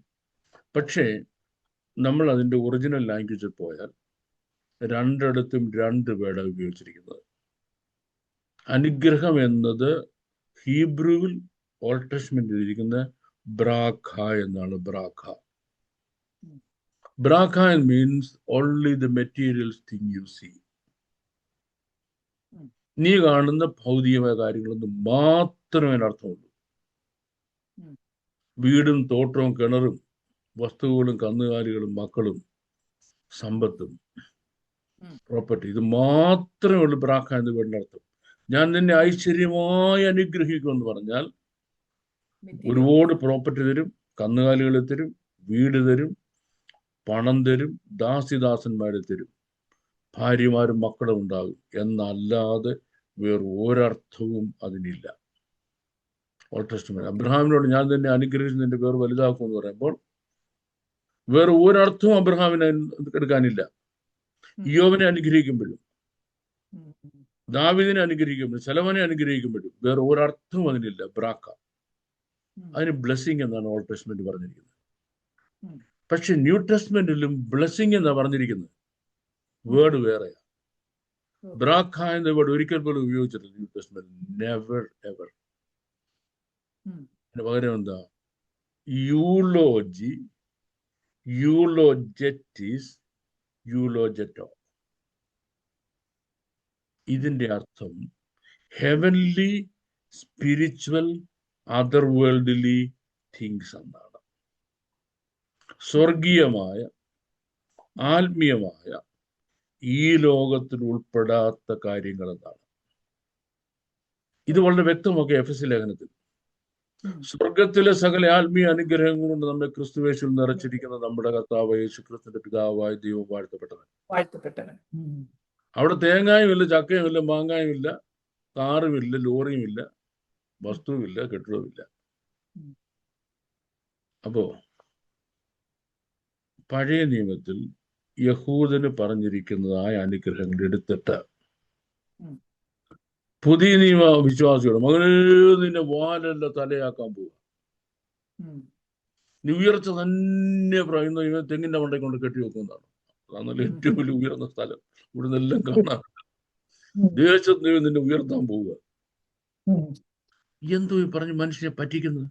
പക്ഷേ നമ്മൾ അതിൻ്റെ ഒറിജിനൽ ലാംഗ്വേജിൽ പോയാൽ രണ്ടിടത്തും രണ്ട് വേർഡാണ് ഉപയോഗിച്ചിരിക്കുന്നത്. അനുഗ്രഹം എന്നത് ഹീബ്രുവിൽ ഓൾഡ് ടെസ്റ്റ്മെന്റിൽ ഇരിക്കുന്ന ബ്രാഖ എന്നാണ്. ബ്രാഖ, ബ്രാഖ means only the materials thing you see. നീ കാണുന്ന ഭൗതികമായ കാര്യങ്ങളൊന്നും മാത്രമേ അതിനർത്ഥമുള്ളൂ. വീടും തോട്ടവും കിണറും വസ്തുക്കളും കന്നുകാലികളും മക്കളും സമ്പത്തും പ്രോപ്പർട്ടി, ഇത് മാത്രമേ ഉള്ളൂ ബ്രാഖ എന്ന് വീടിൻ്റെ അർത്ഥം. ഞാൻ നിന്നെ ഐശ്വര്യമായി അനുഗ്രഹിക്കുമെന്ന് പറഞ്ഞാൽ ഒരുപാട് പ്രോപ്പർട്ടി തരും, കന്നുകാലികളെ തരും, വീട് തരും, പണം തരും, ദാസിദാസന്മാരെ തരും, ഭാര്യമാരും മക്കളും ഉണ്ടാകും എന്നല്ലാതെ വേറെ ഒരർത്ഥവും അതിനില്ല. ഓൾഡ് ടെസ്റ്റ്മെന്റ് അബ്രഹാമിനോട് ഞാൻ തന്നെ അനുഗ്രഹിച്ച് നിന്റെ പേർ വലുതാക്കും എന്ന് പറയുമ്പോൾ വേറെ ഒരർത്ഥവും അബ്രഹാമിനെ എടുക്കാനില്ല. ഇയ്യോബിനെ അനുഗ്രഹിക്കുമ്പോഴും, ദാവീദിനെ അനുഗ്രഹിക്കുമ്പോഴും, ശലോമോനെ അനുഗ്രഹിക്കുമ്പോഴും വേറെ ഒരർത്ഥവും അതിനില്ല. ബ്രാക്ക, അതിന് ബ്ലെസ്സിങ് എന്നാണ് ഓൾഡ് ടെസ്റ്റ്മെന്റ് പറഞ്ഞിരിക്കുന്നത്. പക്ഷെ ന്യൂ ടെസ്റ്റ്മെന്റിലും ബ്ലെസ്സിങ് എന്നാ പറഞ്ഞിരിക്കുന്നത്, വേർഡ് വേറെയാ. ബ്രാക്ക എന്ന വേർഡ് ഒരിക്കൽ പോലും ഉപയോഗിച്ചിട്ടില്ല ന്യൂ ടെസ്റ്റ്മെന്റ്, നെവർ എവർ. പകരം എന്താ? യൂലോജി, യൂലോജെറ്റിസ്, യൂലോജെറ്റോ. ഇതിന്റെ അർത്ഥം heavenly, spiritual, other worldly things എന്നാണ്. സ്വർഗീയമായ, ആത്മീയമായ, ഈ ലോകത്തിൽ ഉൾപ്പെടാത്ത കാര്യങ്ങൾ എന്നാണ്. ഇത് വളരെ വ്യക്തമൊക്കെ എഫെസ്യ ലേഖനത്തിൽ. സ്വർഗത്തിലെ സകല ആത്മീയ അനുഗ്രഹങ്ങൾ കൊണ്ട് നമ്മെ ക്രിസ്തുവേശുവിൽ നിറച്ചിരിക്കുന്ന നമ്മുടെ കർത്താവ് യേശു ക്രിസ്തുവിന്റെ പിതാവായ ദൈവം വാഴ്ത്തപ്പെട്ടവൻ. അവിടെ തേങ്ങായും ഇല്ല, ചക്കയും ഇല്ല, മാങ്ങായും ഇല്ല, കാറും ഇല്ല, ലോറിയും ഇല്ല, വസ്തുവില്ല, കെട്ടിടവുമില്ല. അപ്പോ പഴയ നിയമത്തിൽ യഹൂദന് പറഞ്ഞിരിക്കുന്നതായ അനുഗ്രഹങ്ങൾ എടുത്തിട്ട് പുതിയ നിയമ വിശ്വാസികളും അങ്ങനെ നിന്നെ വാലല്ല തലയാക്കാൻ പോവുക. നീ ഉയർച്ച തന്നെ പറയുന്ന തെങ്ങിന്റെ മണ്ടയിൽ കൊണ്ട് കെട്ടി വെക്കുന്നതാണ്. അതാണ് ഏറ്റവും വലിയ ഉയർന്ന സ്ഥലം. ഇവിടെ നിന്നെല്ലാം കാണാൻ ദേശത്ത് നിന്നെ ഉയർത്താൻ പോവുക. എന്തോ പറഞ്ഞ് മനുഷ്യനെ പറ്റിക്കുന്നത്?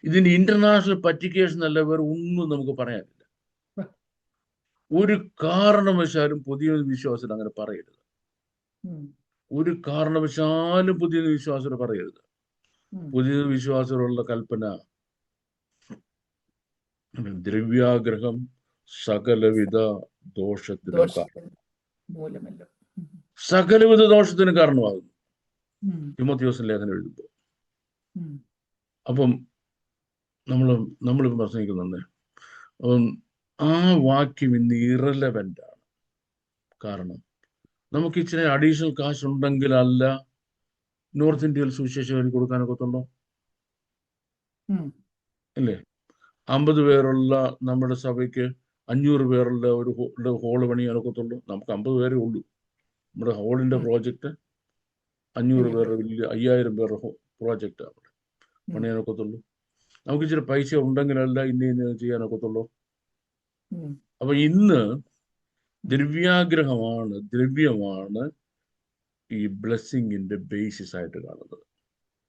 ഇതിന് ഇന്റർനാഷണൽ പറ്റിക്കേഷൻ അല്ല, വേറെ ഒന്നും നമുക്ക് പറയാനില്ല. ഒരു കാരണവശാലും പുതിയ വിശ്വാസം അങ്ങനെ പറയരുത്. ഒരു കാരണവശാലും പുതിയ വിശ്വാസം പറയരുത്. പുതിയ വിശ്വാസമുള്ള കൽപ്പന ദ്രവ്യാഗ്രഹം സകലവിധ ദോഷത്തിനും സകലവിധ ദോഷത്തിനും കാരണമാകുന്നു തിമോഥെയോസ് ലേഖനം എഴുതുമ്പോൾ. അപ്പം നമ്മളിപ്പം പ്രസംഗിക്കുന്നുണ്ട്. അപ്പം ആ വാക്യം ഇന്ന് ഇറലവൻ്റ് ആണ്. കാരണം നമുക്ക് ഇച്ചിരി അഡീഷണൽ കാശ് ഉണ്ടെങ്കിലല്ല നോർത്ത് ഇന്ത്യയിൽ സുവിശേഷം കൊടുക്കാനൊക്കത്തുള്ളൂ, അല്ലേ? 50 പേരുള്ള നമ്മുടെ സഭയ്ക്ക് 500 പേരുള്ള ഒരു ഹോള് പണിയാനൊക്കത്തുള്ളൂ. നമുക്ക് 50 പേരേ ഉള്ളൂ. നമ്മുടെ ഹോളിന്റെ പ്രോജക്റ്റ് 500 പേരുടെ വലിയ 5000 പേരുടെ പ്രോജക്റ്റ് അവിടെ പണിയാനൊക്കത്തുള്ളൂ. നമുക്ക് ഇച്ചിരി പൈസ ഉണ്ടെങ്കിലല്ല ഇന്ന ചെയ്യാനൊക്കത്തുള്ളൂ. ഉം. അപ്പൊ ഇന്ന് ദ്രവ്യമാണ് ഈ ബ്ലെസ്സിങ്ങിന്റെ ബേസിസ് ആയിട്ട് കാണുന്നത്.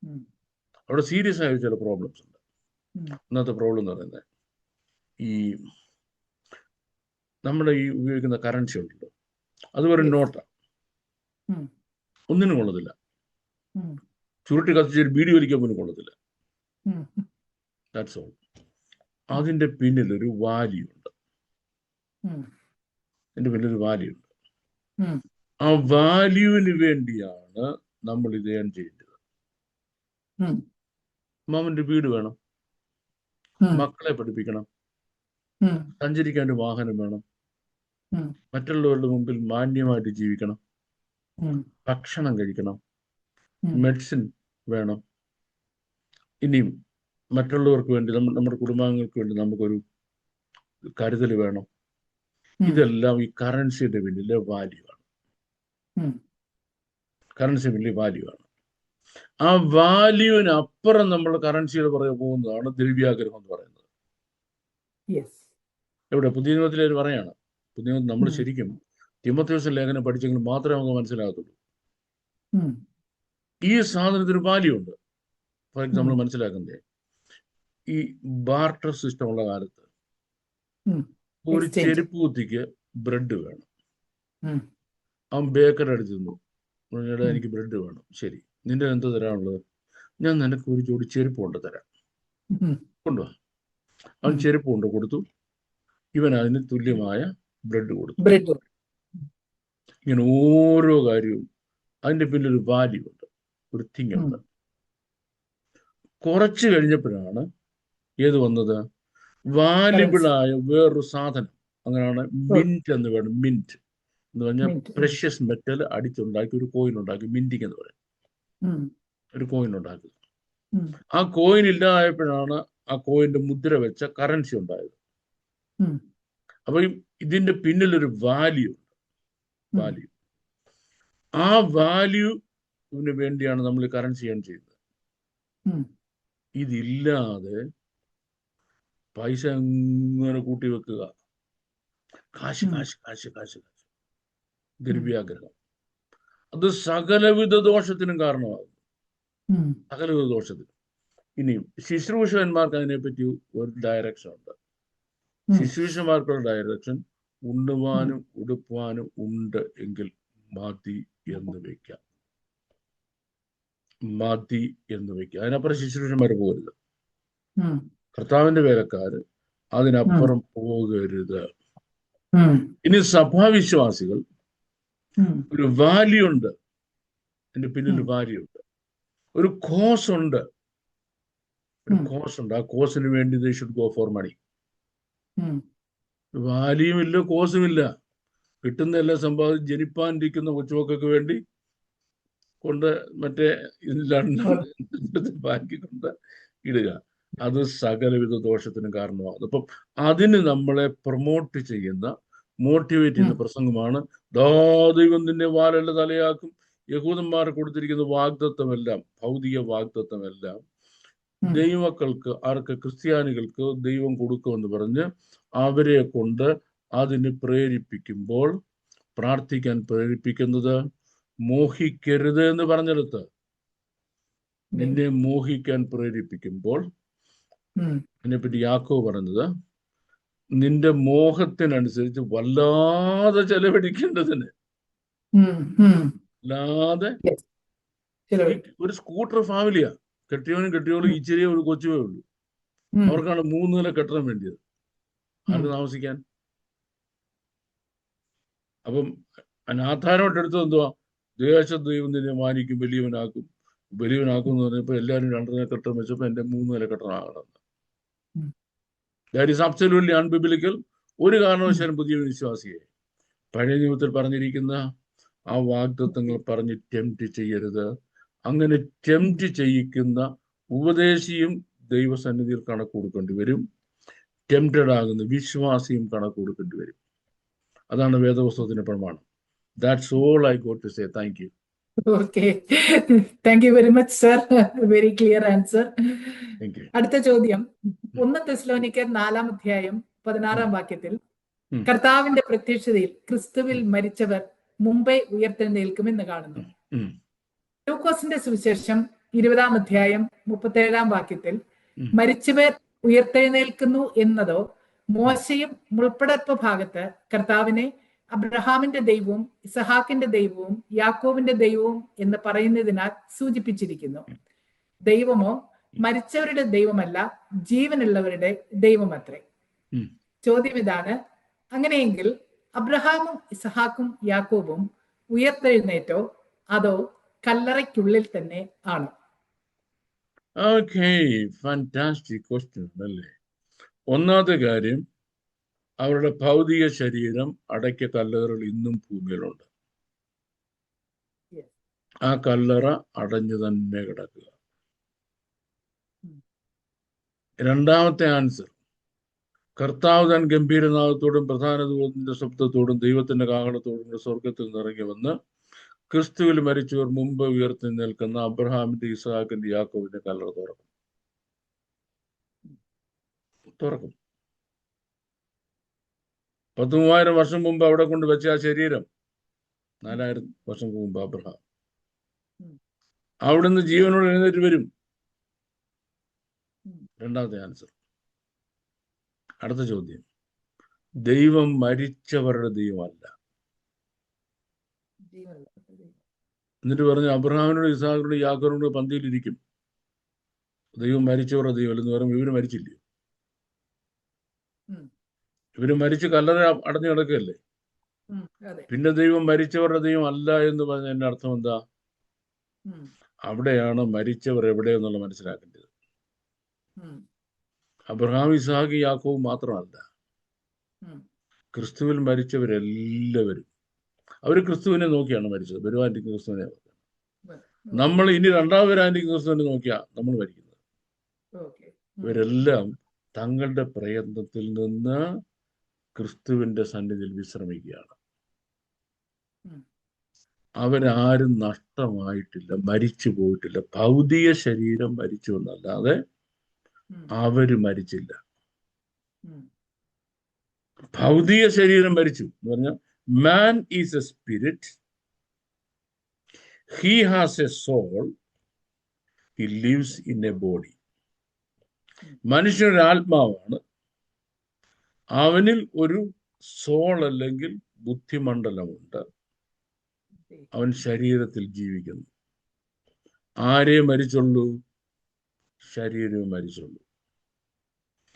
ഉം. അവിടെ സീരിയസ് ആയ ചില പ്രോബ്ലംസ് ഉണ്ട്. ഉം. ഇന്നത്തെ പ്രോബ്ലം എന്ന് പറയുന്നത് ഈ നമ്മുടെ ഈ ഉപയോഗിക്കുന്ന കറൻസി ഉണ്ടല്ലോ, അത് വെറും Yes. നോട്ടാണ്, ഉം. ഒന്നിനും കൊള്ളത്തില്ല. ഉം. ചുരുട്ടി കത്തിച്ച് ഒരു ബീഡി വലിക്കാൻ പോലും കൊള്ളത്തില്ല. ഉം. That's all. അതിന്റെ പിന്നിൽ ഒരു വാല്യൂ ഉണ്ട്. ഉം. അതിന്റെ പിന്നിൽ ഒരു വാല്യൂ ഉണ്ട്. ഉം. ആ വാല്യൂവിന് വേണ്ടിയാണ് നമ്മൾ ഇത് ഏൺ ചെയ്യേണ്ടത്. ഉം. മാമന്റെ വീട് വേണം, ഉം. മക്കളെ പഠിപ്പിക്കണം, ഉം. സഞ്ചരിക്കാൻ ഒരു വാഹനം വേണം, ഉം. മറ്റുള്ളവരുടെ മുമ്പിൽ മാന്യമായിട്ട് ജീവിക്കണം, ഉം. ഭക്ഷണം കഴിക്കണം, ഉം. മെഡിസിൻ വേണം, ഇനിയും മറ്റുള്ളവർക്ക് വേണ്ടി നമ്മുടെ കുടുംബാംഗങ്ങൾക്ക് വേണ്ടി നമുക്കൊരു കരുതൽ വേണം. ഉം. ഇതെല്ലാം ഈ കറൻസിയുടെ പിന്നിലെ വാല്യൂ ആണ്. ഉം. കറൻസി വലിയ വാല്യൂ ആണ്. ആ വാല്യൂവിന് അപ്പുറം നമ്മൾ കറൻസിയുടെ പുറകെ പോകുന്നതാണ് ദ്രവ്യാഗ്രഹം എന്ന് പറയുന്നത്. Yes. എവിടെ? പുതിയ നിയമത്തിലെ പറയാണ്. പുതിയ നിയമത്തിൽ നമ്മൾ ഉം. ശരിക്കും തിമോഥെയോസ് ലേഖനം പഠിച്ചെങ്കിൽ മാത്രമേ നമുക്ക് മനസ്സിലാകത്തുള്ളൂ. ഉം. ഈ സാധനത്തിന് വാല്യൂ ഉണ്ട്. നമ്മൾ ഉം. മനസ്സിലാക്കുന്നത് ഈ ബാർട്ടർ സിസ്റ്റം ഉള്ള കാലത്ത് ഉം. ഒരു Exchange. ചെരുപ്പ് കുത്തിക്ക് ബ്രെഡ് വേണം. ഉം. അവൻ ബേക്കറി അടുത്ത് നിന്നു, ഉം. എനിക്ക് ബ്രെഡ് വേണം. ശരി, നിന്റെ എന്താ തരാനുള്ളത്? ഞാൻ നിനക്ക് ഒരു ജോഡി ചെരുപ്പ് കൊണ്ട് തരാം, ഉം. കൊണ്ടുവാ. അവൻ ഉം. ചെരുപ്പ് കൊണ്ട് കൊടുത്തു, ഇവൻ അതിന് തുല്യമായ ബ്രെഡ് കൊടുത്തു. ബ്രെഡ്. ഇങ്ങനെ ഓരോ കാര്യവും അതിന്റെ പിന്നിൽ ഒരു വാല്യൂ ഉണ്ട്, ഒരു തിങ് ഉണ്ട്. കുറച്ച് കഴിഞ്ഞപ്പോഴാണ് ഏത് വന്നത്? വാല്യബിളായ വേറൊരു സാധനം. അങ്ങനെയാണ് മിന്റ് എന്ന് പറയുന്നത്. മിന്റ് എന്ന് പറഞ്ഞാൽ പ്രഷ്യസ് മെറ്റൽ അടിച്ചുണ്ടാക്കി ഒരു കോയിൻ ഉണ്ടാക്കി, മിന്റിങ് എന്ന് പറയും. ഒരു കോയിൻ ഉണ്ടാക്കി. ആ കോയിൻ ഇല്ലാതായപ്പോഴാണ് ആ കോയിന്റെ മുദ്ര വെച്ച കറൻസി ഉണ്ടായത്. അപ്പൊ ഇതിന്റെ പിന്നിലൊരു വാല്യൂ ഉണ്ട്. വാല്യൂ. ആ വാല്യൂവിന് വേണ്ടിയാണ് നമ്മൾ കറൻസി ഏൺ ചെയ്യുന്നത്. ഇതില്ലാതെ പൈസ എങ്ങനെ കൂട്ടി വെക്കുക, കാശ് കാശ് കാശ് കാശ് കാശ്, ദ്രവ്യാഗ്രഹം, അത് സകലവിധ ദോഷത്തിനും കാരണമാകും. സകലവിധ ദോഷത്തിനും. ഇനിയും ശുശ്രൂഷകന്മാർക്ക് അതിനെപ്പറ്റി ഒരു ഡയറക്ഷൻ ഉണ്ട്. ശുശ്രൂഷന്മാർക്കുള്ള ഡയറക്ഷൻ ഉണ്ണുവാനും ഉടുക്കുവാനും ഉണ്ട് എങ്കിൽ മതി എന്ന് വെക്കാം. മതി എന്ന് വെക്കാം. അതിനപ്പുറം ശുശ്രൂഷന്മാർ പോകരുത്. കർത്താവിന്റെ വേലക്കാര് അതിനപ്പുറം പോകരുത്. ഇനി സഭാവിശ്വാസികൾ ഒരു വാല്യൂ ഉണ്ട്, അതിന്റെ പിന്നിൽ വാല്യൂ ഉണ്ട്, ഒരു കോസ് ഉണ്ട്. ഒരു കോസ് ഉണ്ട്. ആ കോസിന് വേണ്ടി they should go for money. വാല്യൂം ഇല്ല, കോസും ഇല്ല. കിട്ടുന്ന എല്ലാം സമ്പാദിച്ച് ജനിപ്പാനിരിക്കുന്ന കൊച്ചുമക്കൾക്ക് വേണ്ടി കൊണ്ട് മറ്റേ ബാക്കി കൊണ്ട് ഇടുക. അത് സകലവിധ ദോഷത്തിനും കാരണമാകും. അപ്പം അതിന് നമ്മളെ പ്രൊമോട്ട് ചെയ്യുന്ന, മോട്ടിവേറ്റ് ചെയ്യുന്ന പ്രസംഗമാണ് ദൈവം നിന്നെ വാലല്ല തലയാക്കും. യഹൂദന്മാർ കൊടുത്തിരിക്കുന്ന വാഗ്ദത്തമെല്ലാം, ഭൗതിക വാഗ്ദത്തമെല്ലാം ദൈവമക്കൾക്ക്, ആർക്ക്? ക്രിസ്ത്യാനികൾക്ക് ദൈവം കൊടുക്കുമെന്ന് പറഞ്ഞ് അവരെ കൊണ്ട് അതിന് പ്രേരിപ്പിക്കുമ്പോൾ, പ്രാർത്ഥിക്കാൻ പ്രേരിപ്പിക്കുന്നത് മോഹിക്കരുത് എന്ന് പറഞ്ഞെടുത്ത് നിന്നെ മോഹിക്കാൻ പ്രേരിപ്പിക്കുമ്പോൾ, അതിനെപ്പറ്റി യാക്കോബ് പറഞ്ഞത് നിന്റെ മോഹത്തിനനുസരിച്ച് വല്ലാതെ ചെലവഴിക്കേണ്ടതിന്, അല്ലാതെ ഒരു സ്കൂട്ടർ ഫാമിലിയാ, കെട്ടിയവനും കെട്ടിയോളും ഇച്ചിരിയെ ഒരു കൊച്ചുവേ ഉള്ളൂ. അവർക്കാണ് 3 നില കെട്ടിടം വേണ്ടിയത്. ആർക്ക് താമസിക്കാൻ? അപ്പം അനാധാരമായിട്ട് എടുത്തത് എന്തുവാ? ദൈവം നിന്നെ മാനിക്കും, വലിയവനാക്കും. വലിയവനാക്കും എന്ന് പറഞ്ഞപ്പോൾ എല്ലാവരും 2 നില കെട്ടിടം വെച്ചപ്പോൾ എന്റെ 3 നില കെട്ടിടം ആകണം. That is absolutely unbiblical. ഒരു കാരണവശാലും പുതിയ വിശ്വാസിയെ പഴയ നിയമത്തിൽ പറഞ്ഞിരിക്കുന്ന ആ വാഗ്ദത്തങ്ങൾ പറഞ്ഞ് ടെംപ്റ്റ് ചെയ്യരുത്. അങ്ങനെ ടെംപ്റ്റ് ചെയ്യിക്കുന്ന ഉപദേശിയും ദൈവസന്നിധിയിൽ കണക്ക് കൊടുക്കേണ്ടി വരും. ടെംപ്റ്റഡ് ആകുന്ന വിശ്വാസിയും കണക്ക് കൊടുക്കേണ്ടി വരും. അതാണ് വേദപുസ്തകത്തിന്റെ പ്രമാണം. That's all I got to say. Thank you. Okay, thank you very much sir, very clear answer. Thank you. അടുത്ത ചോദ്യം, 1 തെസ്സലോനിക്കർ 4-ാം അധ്യായം 16-ാം വാക്യത്തിൽ ഉം. കർത്താവിന്റെ പ്രത്യക്ഷതയിൽ ക്രിസ്തുവിൽ മരിച്ചവർ മുമ്പേ ഉയർത്തെഴുന്നേൽക്കുമെന്ന് കാണുന്നു. ഉം. ലൂക്കോസിന്റെ സുവിശേഷം 20-ാം അധ്യായം 37-ാം വാക്യത്തിൽ ഉം. മരിച്ചവർ ഉയർത്തെഴുന്നേൽക്കുന്നു എന്നതോ മോശയും മുൾപ്പടർപ്പ് ഭാഗത്ത് കർത്താവിനെ അബ്രഹാമിന്റെ ദൈവവും ഇസഹാക്കിന്റെ ദൈവവും യാക്കോബിന്റെ ദൈവവും എന്ന് പറയുന്നതിനാൽ സൂചിപ്പിച്ചിരിക്കുന്നു. ദൈവമോ മരിച്ചവരുടെ ദൈവമല്ല, ജീവനുള്ളവരുടെ ദൈവമത്രേ. ഉം. ചോദ്യം ഇതാണ്, അങ്ങനെയെങ്കിൽ അബ്രഹാമും ഇസഹാക്കും യാക്കോബും ഉയർത്തെഴുന്നേറ്റോ അതോ കല്ലറയ്ക്കുള്ളിൽ തന്നെ ആണോ? Okay, fantastic question അല്ലേ? ഒന്നാമത്തെ കാര്യം, അവരുടെ ഭൗതിക ശരീരം അടയ്ക്ക കല്ലറകൾ ഇന്നും ഭൂമിയിലുണ്ട്. Yes. ആ കല്ലറ അടഞ്ഞു തന്നെ കിടക്കുക. രണ്ടാമത്തെ ആൻസർ, കർത്താവ് താൻ ഗംഭീരനാഥത്തോടും പ്രധാന ദൂതന്റെ ശബ്ദത്തോടും ദൈവത്തിന്റെ കാഹളത്തോടും കൂടെ സ്വർഗത്തിൽ നിന്നിറങ്ങി വന്ന് ക്രിസ്തുവിൽ മരിച്ചവർ മുമ്പ് ഉയർത്തി നിൽക്കുന്ന അബ്രഹാമിന്റെ ഇസഹാക്കിന്റെ യാക്കോബിന്റെ കല്ലറ തുറക്കും. 10,000 വർഷം മുമ്പ് അവിടെ കൊണ്ട് വെച്ച ആ ശരീരം, 4000 വർഷം മുമ്പ് അബ്രഹാം അവിടുന്ന് ജീവനോട് എഴുന്നേറ്റ് വരും. രണ്ടാമത്തെ ആൻസർ. അടുത്ത ചോദ്യം, ദൈവം മരിച്ചവരുടെ ദൈവമല്ല. എന്നിട്ട് പറഞ്ഞു അബ്രഹാമിനോട് ഇസഹാക്കിനോട് യാക്കോബിനോട് പന്തിയിലിരിക്കും. ദൈവം മരിച്ചവരുടെ ദൈവം എന്ന് പറയുമ്പോൾ ഇവര് മരിച്ചില്ലേ? ഇവര് മരിച്ച് കല്ലറ അടഞ്ഞു കിടക്കുകയല്ലേ? പിന്നെ ദൈവം മരിച്ചവരുടെ ദൈവം അല്ല എന്ന് പറഞ്ഞതിന്റെ അർത്ഥം എന്താ? അവിടെയാണ് മരിച്ചവർ എവിടെയെന്നുള്ള മനസ്സിലാക്കേണ്ടത്. അബ്രഹാം ഇസഹാക്ക് യാക്കോബ് മാത്രമല്ല, ക്രിസ്തുവിൽ മരിച്ചവരെല്ലാവരും അവര് ക്രിസ്തുവിനെ നോക്കിയാണ് മരിച്ചത്. വരുവാനിരിക്കുന്ന ക്രിസ്തുവിനെ. നമ്മൾ ഇനി രണ്ടാമത് വരാനിരിക്കുന്ന ക്രിസ്തുവിനെ നോക്കിയാ നമ്മൾ മരിക്കുന്നത്. ഇവരെല്ലാം തങ്ങളുടെ പ്രയത്നത്തിൽ നിന്ന് ക്രിസ്തുവിന്റെ സന്നിധിയിൽ വിശ്രമിക്കുകയാണ്. അവരാരും നഷ്ടമായിട്ടില്ല, മരിച്ചു പോയിട്ടില്ല. ഭൗതിക ശരീരം മരിച്ചു എന്നല്ലാതെ അവര് മരിച്ചില്ല. ഭൗതിക ശരീരം മരിച്ചു എന്ന് പറഞ്ഞാൽ man is a spirit, he has a soul, he lives in a body. മനുഷ്യനൊരു ആത്മാവാണ്, അവനിൽ ഒരു സോൾ അല്ലെങ്കിൽ ബുദ്ധിമണ്ഡലമുണ്ട്, അവൻ ശരീരത്തിൽ ജീവിക്കുന്നു. ആരേ മരിച്ചുള്ളൂ? ശരീരവും മരിച്ചുള്ളൂ.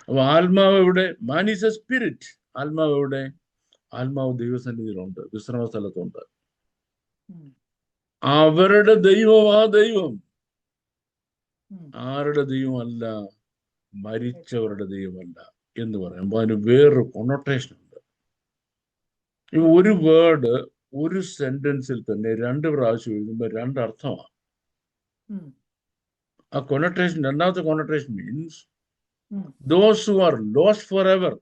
അപ്പൊ ആത്മാവ് എവിടെ? Man is A spirit. ആത്മാവ് എവിടെ? ആത്മാവ് ദൈവസന്നിധിയിലുണ്ട്, വിശ്രമ സ്ഥലത്തുണ്ട്. അവരുടെ ദൈവം ആ ദൈവം ആരുടെ ദൈവമല്ല? മരിച്ചവരുടെ ദൈവമല്ല എന്ന് പറയുമ്പോൾ അതിന് വേറൊരു കൊണോട്ടേഷൻ ഉണ്ട്. ഒരു വേർഡ് ഒരു സെന്റൻസിൽ തന്നെ 2 പ്രാവശ്യം എഴുതുമ്പോൾ 2 അർത്ഥമാണ്. ആ കൊണോട്ടേഷൻ, രണ്ടാമത്തെ connotation means those who are lost forever,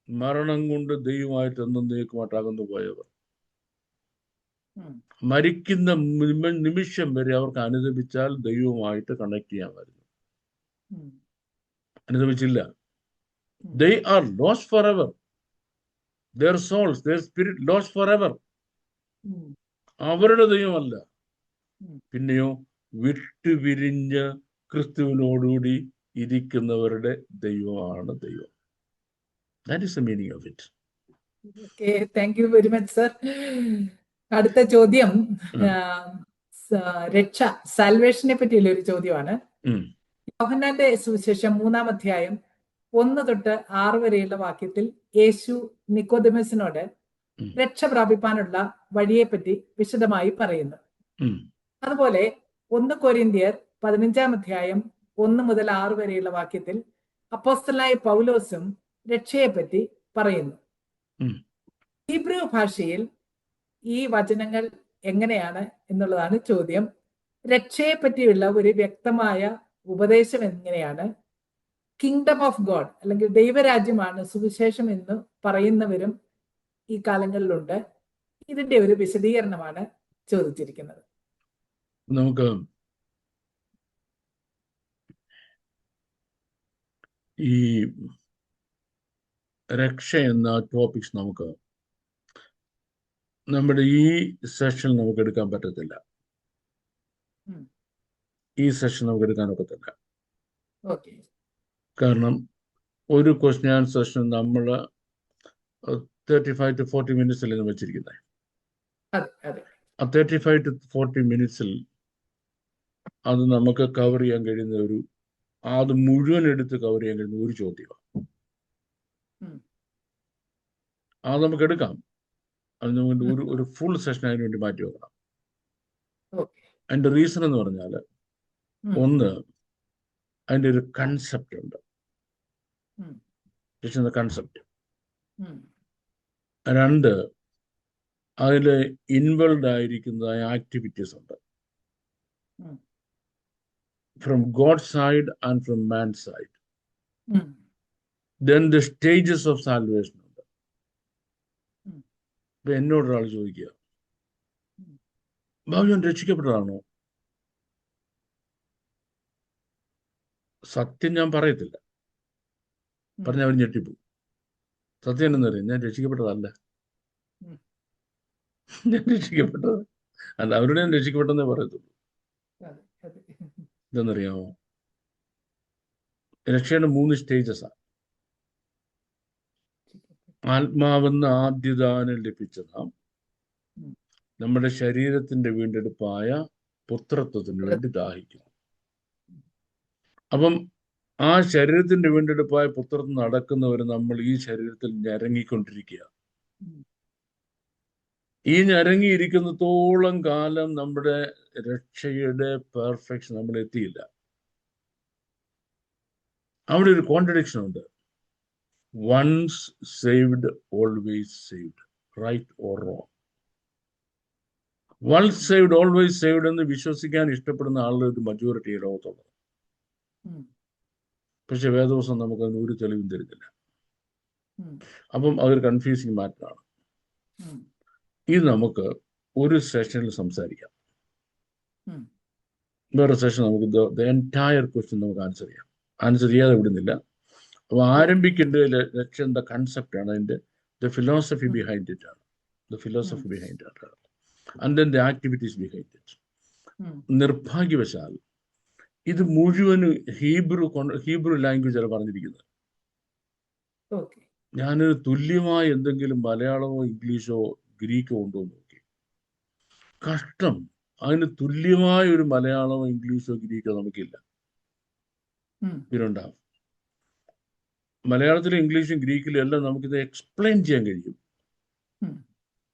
മരണം കൊണ്ട് ദൈവമായിട്ട് എന്നേക്കുമായിട്ട് അകന്നു പോയവർ, മരിക്കുന്ന നിമിഷം വരെ അവർക്ക് അനുദപിച്ചാൽ ദൈവവുമായിട്ട് കണക്ട് ചെയ്യാൻ പറ്റും. അനുദപിച്ചില്ല, they are lost forever, their souls, their spirit lost forever. അവരുടെ ദൈവമല്ല. പിന്നെയോ വിട്ടുപിരിഞ്ഞ് ക്രിസ്തുവിനോടുകൂടി ഇരിക്കുന്നവരുടെ ദൈവമാണ് ദൈവം. That is the meaning of it. Okay, thank you very much, sir. അടുത്ത ചോദ്യം രക്ഷ, സാൽവേഷനെ പറ്റിയുള്ള ഒരു ചോദ്യമാണ്. യോഹന്നാന്റെ സുവിശേഷം 3-ാം അധ്യായം 1 തൊട്ട് 6 വരെയുള്ള വാക്യത്തിൽ യേശു നിക്കോദെമസിനോട് രക്ഷ പ്രാപിപ്പാനുള്ള വഴിയെപ്പറ്റി വിശദമായി പറയുന്നു. അതുപോലെ 1 കൊരിന്ത്യർ 15-ാം അധ്യായം 1 മുതൽ 6 വരെയുള്ള വാക്യത്തിൽ അപ്പോസ്തലനായ പൗലോസും രക്ഷയെപ്പറ്റി പറയുന്നു. ഹീബ്രു ഭാഷയിൽ ഈ വചനങ്ങൾ എങ്ങനെയാണ് എന്നുള്ളതാണ് ചോദ്യം. രക്ഷയെ പറ്റിയുള്ള ഒരു വ്യക്തമായ ഉപദേശം എങ്ങനെയാണ്? കിങ്ഡം ഓഫ് ഗോഡ് അല്ലെങ്കിൽ ദൈവരാജ്യമാണ് സുവിശേഷം എന്ന് പറയുന്നവരും ഈ കാലങ്ങളിലുണ്ട്. ഇതിന്റെ ഒരു വിശദീകരണമാണ് ചോദിച്ചിരിക്കുന്നത്. നമുക്ക് ഈ രക്ഷ എന്ന ടോപ്പിക്സ് നമുക്ക് നമ്മുടെ ഈ സെഷൻ നമുക്ക് എടുക്കാൻ പറ്റത്തില്ല. ഈ സെഷൻ നമുക്ക് എടുക്കാൻ ഒക്കത്തില്ല. കാരണം ഒരു ക്വസ്റ്റ്യൻ ആൻസർ സെഷൻ നമ്മൾ 35 to 40 minutes വെച്ചിരിക്കുന്നത്. ആ 35 to 40 minutes അത് നമുക്ക് കവർ ചെയ്യാൻ കഴിയുന്ന അത് മുഴുവൻ എടുത്ത് കവർ ചെയ്യാൻ കഴിയുന്ന ഒരു ചോദ്യമാണ്. അത് നമുക്ക് എടുക്കാം. അതിന് വേണ്ടി ഒരു ഫുൾ സെഷൻ അതിന് വേണ്ടി മാറ്റി വെക്കണം. അതിന്റെ റീസൺ എന്ന് പറഞ്ഞാൽ, ഒന്ന്, അതിന്റെ ഒരു കൺസെപ്റ്റ് ഉണ്ട്. കൺസെപ്റ്റ്. രണ്ട്, അതിൽ ഇൻവോൾവ് ആയിരിക്കുന്നതായ ആക്ടിവിറ്റീസ് ഉണ്ട്. From God side and from man side. Then the stages of salvation ഉണ്ട്. ഇപ്പൊ എന്നോട് ഒരാൾ ചോദിക്കുക, ബാബു ഞാൻ രക്ഷിക്കപ്പെട്ടതാണോ? സത്യം ഞാൻ പറയത്തില്ല, പറഞ്ഞ അവർ ഞെട്ടിപ്പോ. സത്യം എന്തെന്നറിയാം, ഞാൻ രക്ഷിക്കപ്പെട്ടതല്ല. ഞാൻ രക്ഷിക്കപ്പെട്ടത് അല്ല, അവരോട് ഞാൻ രക്ഷിക്കപ്പെട്ടെന്നേ പറയത്തുള്ളൂ. ഇതെന്നറിയാമോ, രക്ഷയുടെ 3 സ്റ്റേജസാണ്. ആത്മാവെന്ന ആദ്യദാനം ലഭിച്ച നാം നമ്മുടെ ശരീരത്തിന്റെ വീണ്ടെടുപ്പായ പുത്രത്വത്തിന് വേണ്ടി ദാഹിക്കുന്നു. അപ്പം ആ ശരീരത്തിന്റെ വീണ്ടെടുപ്പായ പുത്രത്വം നടക്കുന്നവർ നമ്മൾ ഈ ശരീരത്തിൽ ഞരങ്ങിക്കൊണ്ടിരിക്കുക. ഈ ഞരങ്ങിയിരിക്കുന്നതോളം കാലം നമ്മുടെ രക്ഷയുടെ പെർഫെക്ഷൻ നമ്മൾ എത്തിയില്ല. അവിടെ ഒരു കോൺട്രഡിക്ഷൻ ഉണ്ട്. Once saved always saved, right or wrong. Once saved always saved എന്ന് വിശ്വസിക്കാൻ ഇഷ്ടപ്പെടുന്ന ആളുകൾ ഒരു മജോറിറ്റി ലോകത്തുള്ളത്. പക്ഷെ വേദവസം നമുക്ക് അതിന് ഒരു തെളിവും തരുന്നില്ല. അപ്പം അതൊരു കൺഫ്യൂസിങ് മാറ്ററാണ്. ഇത് നമുക്ക് ഒരു സെഷനിൽ സംസാരിക്കാം. വേറെ സെഷൻ നമുക്ക് ദ എൻറ്റയർ ക്വസ്റ്റ്യൻ നമുക്ക് ആൻസർ ചെയ്യാം. ആൻസർ ചെയ്യാതെ വിടുന്നില്ല. അപ്പോൾ ആരംഭിക്കേണ്ട ലക്ഷ്യം ദ കൺസെപ്റ്റ് ആണ്, അതിൻ്റെ ദ ഫിലോസഫി ബിഹൈൻഡ് ഇറ്റ് ആണ്. ദ ഫിലോസഫി ബിഹൈൻഡ് ഇറ്റ് ആണ്. And then the activities behind it. നിർഭാഗ്യവശാൽ ഇത് മുഴുവൻ ഹീബ്രു ലാംഗ്വേജാണ് പറഞ്ഞിരിക്കുന്നത്. ഞാനൊരു തുല്യമായ എന്തെങ്കിലും മലയാളമോ ഇംഗ്ലീഷോ ഗ്രീക്കോ ഉണ്ടോ എന്ന് നോക്കി. കഷ്ടം. അതിന് തുല്യമായ ഒരു മലയാളമോ ഇംഗ്ലീഷോ ഗ്രീക്കോ നമുക്കില്ല. ഇതിലുണ്ടാവും. മലയാളത്തിലും ഇംഗ്ലീഷും ഗ്രീക്കിലും എല്ലാം നമുക്കിത് എക്സ്പ്ലെയിൻ ചെയ്യാൻ കഴിയും.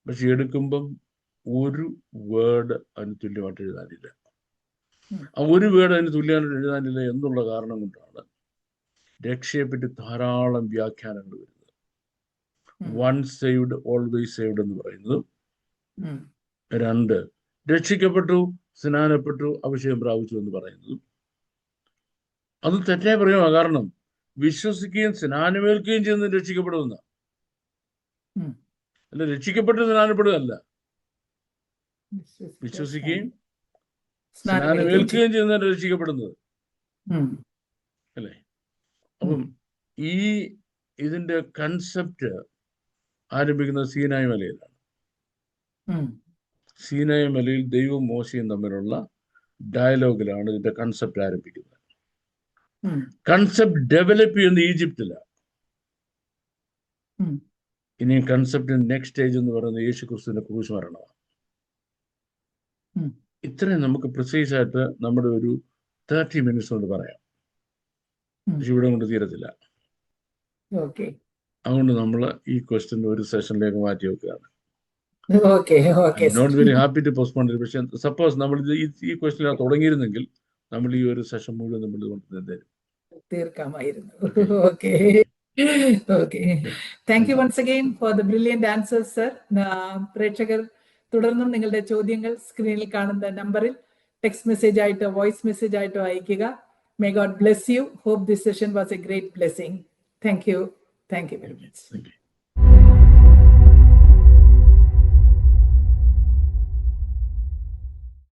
പക്ഷെ എടുക്കുമ്പം ഒരു വേർഡ് അതിന് തുല്യമായിട്ട് എഴുതാനില്ല. ആ ഒരു വേർഡ് അതിന് തുല്യമായിട്ട് എഴുതാനില്ല എന്നുള്ള കാരണം കൊണ്ടാണ് രക്ഷയെപ്പറ്റി ധാരാളം വ്യാഖ്യാനങ്ങൾ വരുന്നത്. വൺസ് സേവ്ഡ് ഓൾവേസ് സേവ്ഡ് എന്ന് പറയുന്നത്. രണ്ട്, രക്ഷിക്കപ്പെട്ടു, സ്നാനപ്പെട്ടു, അഭിഷേകം പ്രാപിച്ചു എന്ന് പറയുന്നതും അത് തെറ്റായ പറയുക. കാരണം വിശ്വസിക്കുകയും സ്നാനമേൽക്കുകയും ചെയ്യുന്നത് രക്ഷിക്കപ്പെടുമെന്ന അല്ല, രക്ഷിക്കപ്പെട്ട് സ്നാനപ്പെടുകയല്ല. വിശ്വസിക്കുകയും സ്നാനമേൽക്കുകയും ചെയ്യുന്നതാണ് രക്ഷിക്കപ്പെടുന്നത്, അല്ലേ? അപ്പം ഇതിന്റെ കൺസെപ്റ്റ് ആരംഭിക്കുന്നത് സീനായ് മലയിലാണ്. സീനായ് മലയിൽ ദൈവവും മോശയും തമ്മിലുള്ള ഡയലോഗിലാണ് ഇതിന്റെ കൺസെപ്റ്റ് ആരംഭിക്കുന്നത്. കൺസെപ്റ്റ് ഡെവലപ്പ് ചെയ്യുന്നത് ഈജിപ്തിലാണ്. ഇനി കൺസെപ്റ്റ് നെക്സ്റ്റ് സ്റ്റേജ് എന്ന് പറയുന്നത് യേശു ക്രിസ്തുവിന്റെ ക്രൂശ് മരണമാണ്. ഇത്രയും നമുക്ക് പ്രിസൈസ് ആയിട്ട് നമ്മുടെ ഒരു 30 minutes കൊണ്ട് പറയാം. പക്ഷെ ഇവിടെ കൊണ്ട് തീരത്തില്ല. അതുകൊണ്ട് നമ്മൾ ഈ ക്വസ്റ്റ്യൻ ഒരു സെഷനിലേക്ക് മാറ്റി വെക്കുകയാണ്. Not very happy to postpone. പക്ഷെ സപ്പോസ് നമ്മൾ ഈ ക്വസ്റ്റ്യൻ തുടങ്ങിയിരുന്നെങ്കിൽ നമ്മൾ ഈ ഒരു സെഷൻ മുഴുവൻ നമ്മൾ കൊണ്ടുതരും, തീർക്കാമായിരുന്നു. Okay. Thank you once again for the brilliant answers sir. പ്രേക്ഷകർ തുടർന്നും നിങ്ങളുടെ ചോദ്യങ്ങൾ സ്ക്രീനിൽ കാണുന്ന നമ്പറിൽ ടെക്സ്റ്റ് മെസ്സേജ് ആയിട്ടോ വോയിസ് മെസ്സേജ് ആയിട്ടോ അയക്കുക. May God bless you. Hope this session was a great blessing. Thank you. Thank you very much. Thank you.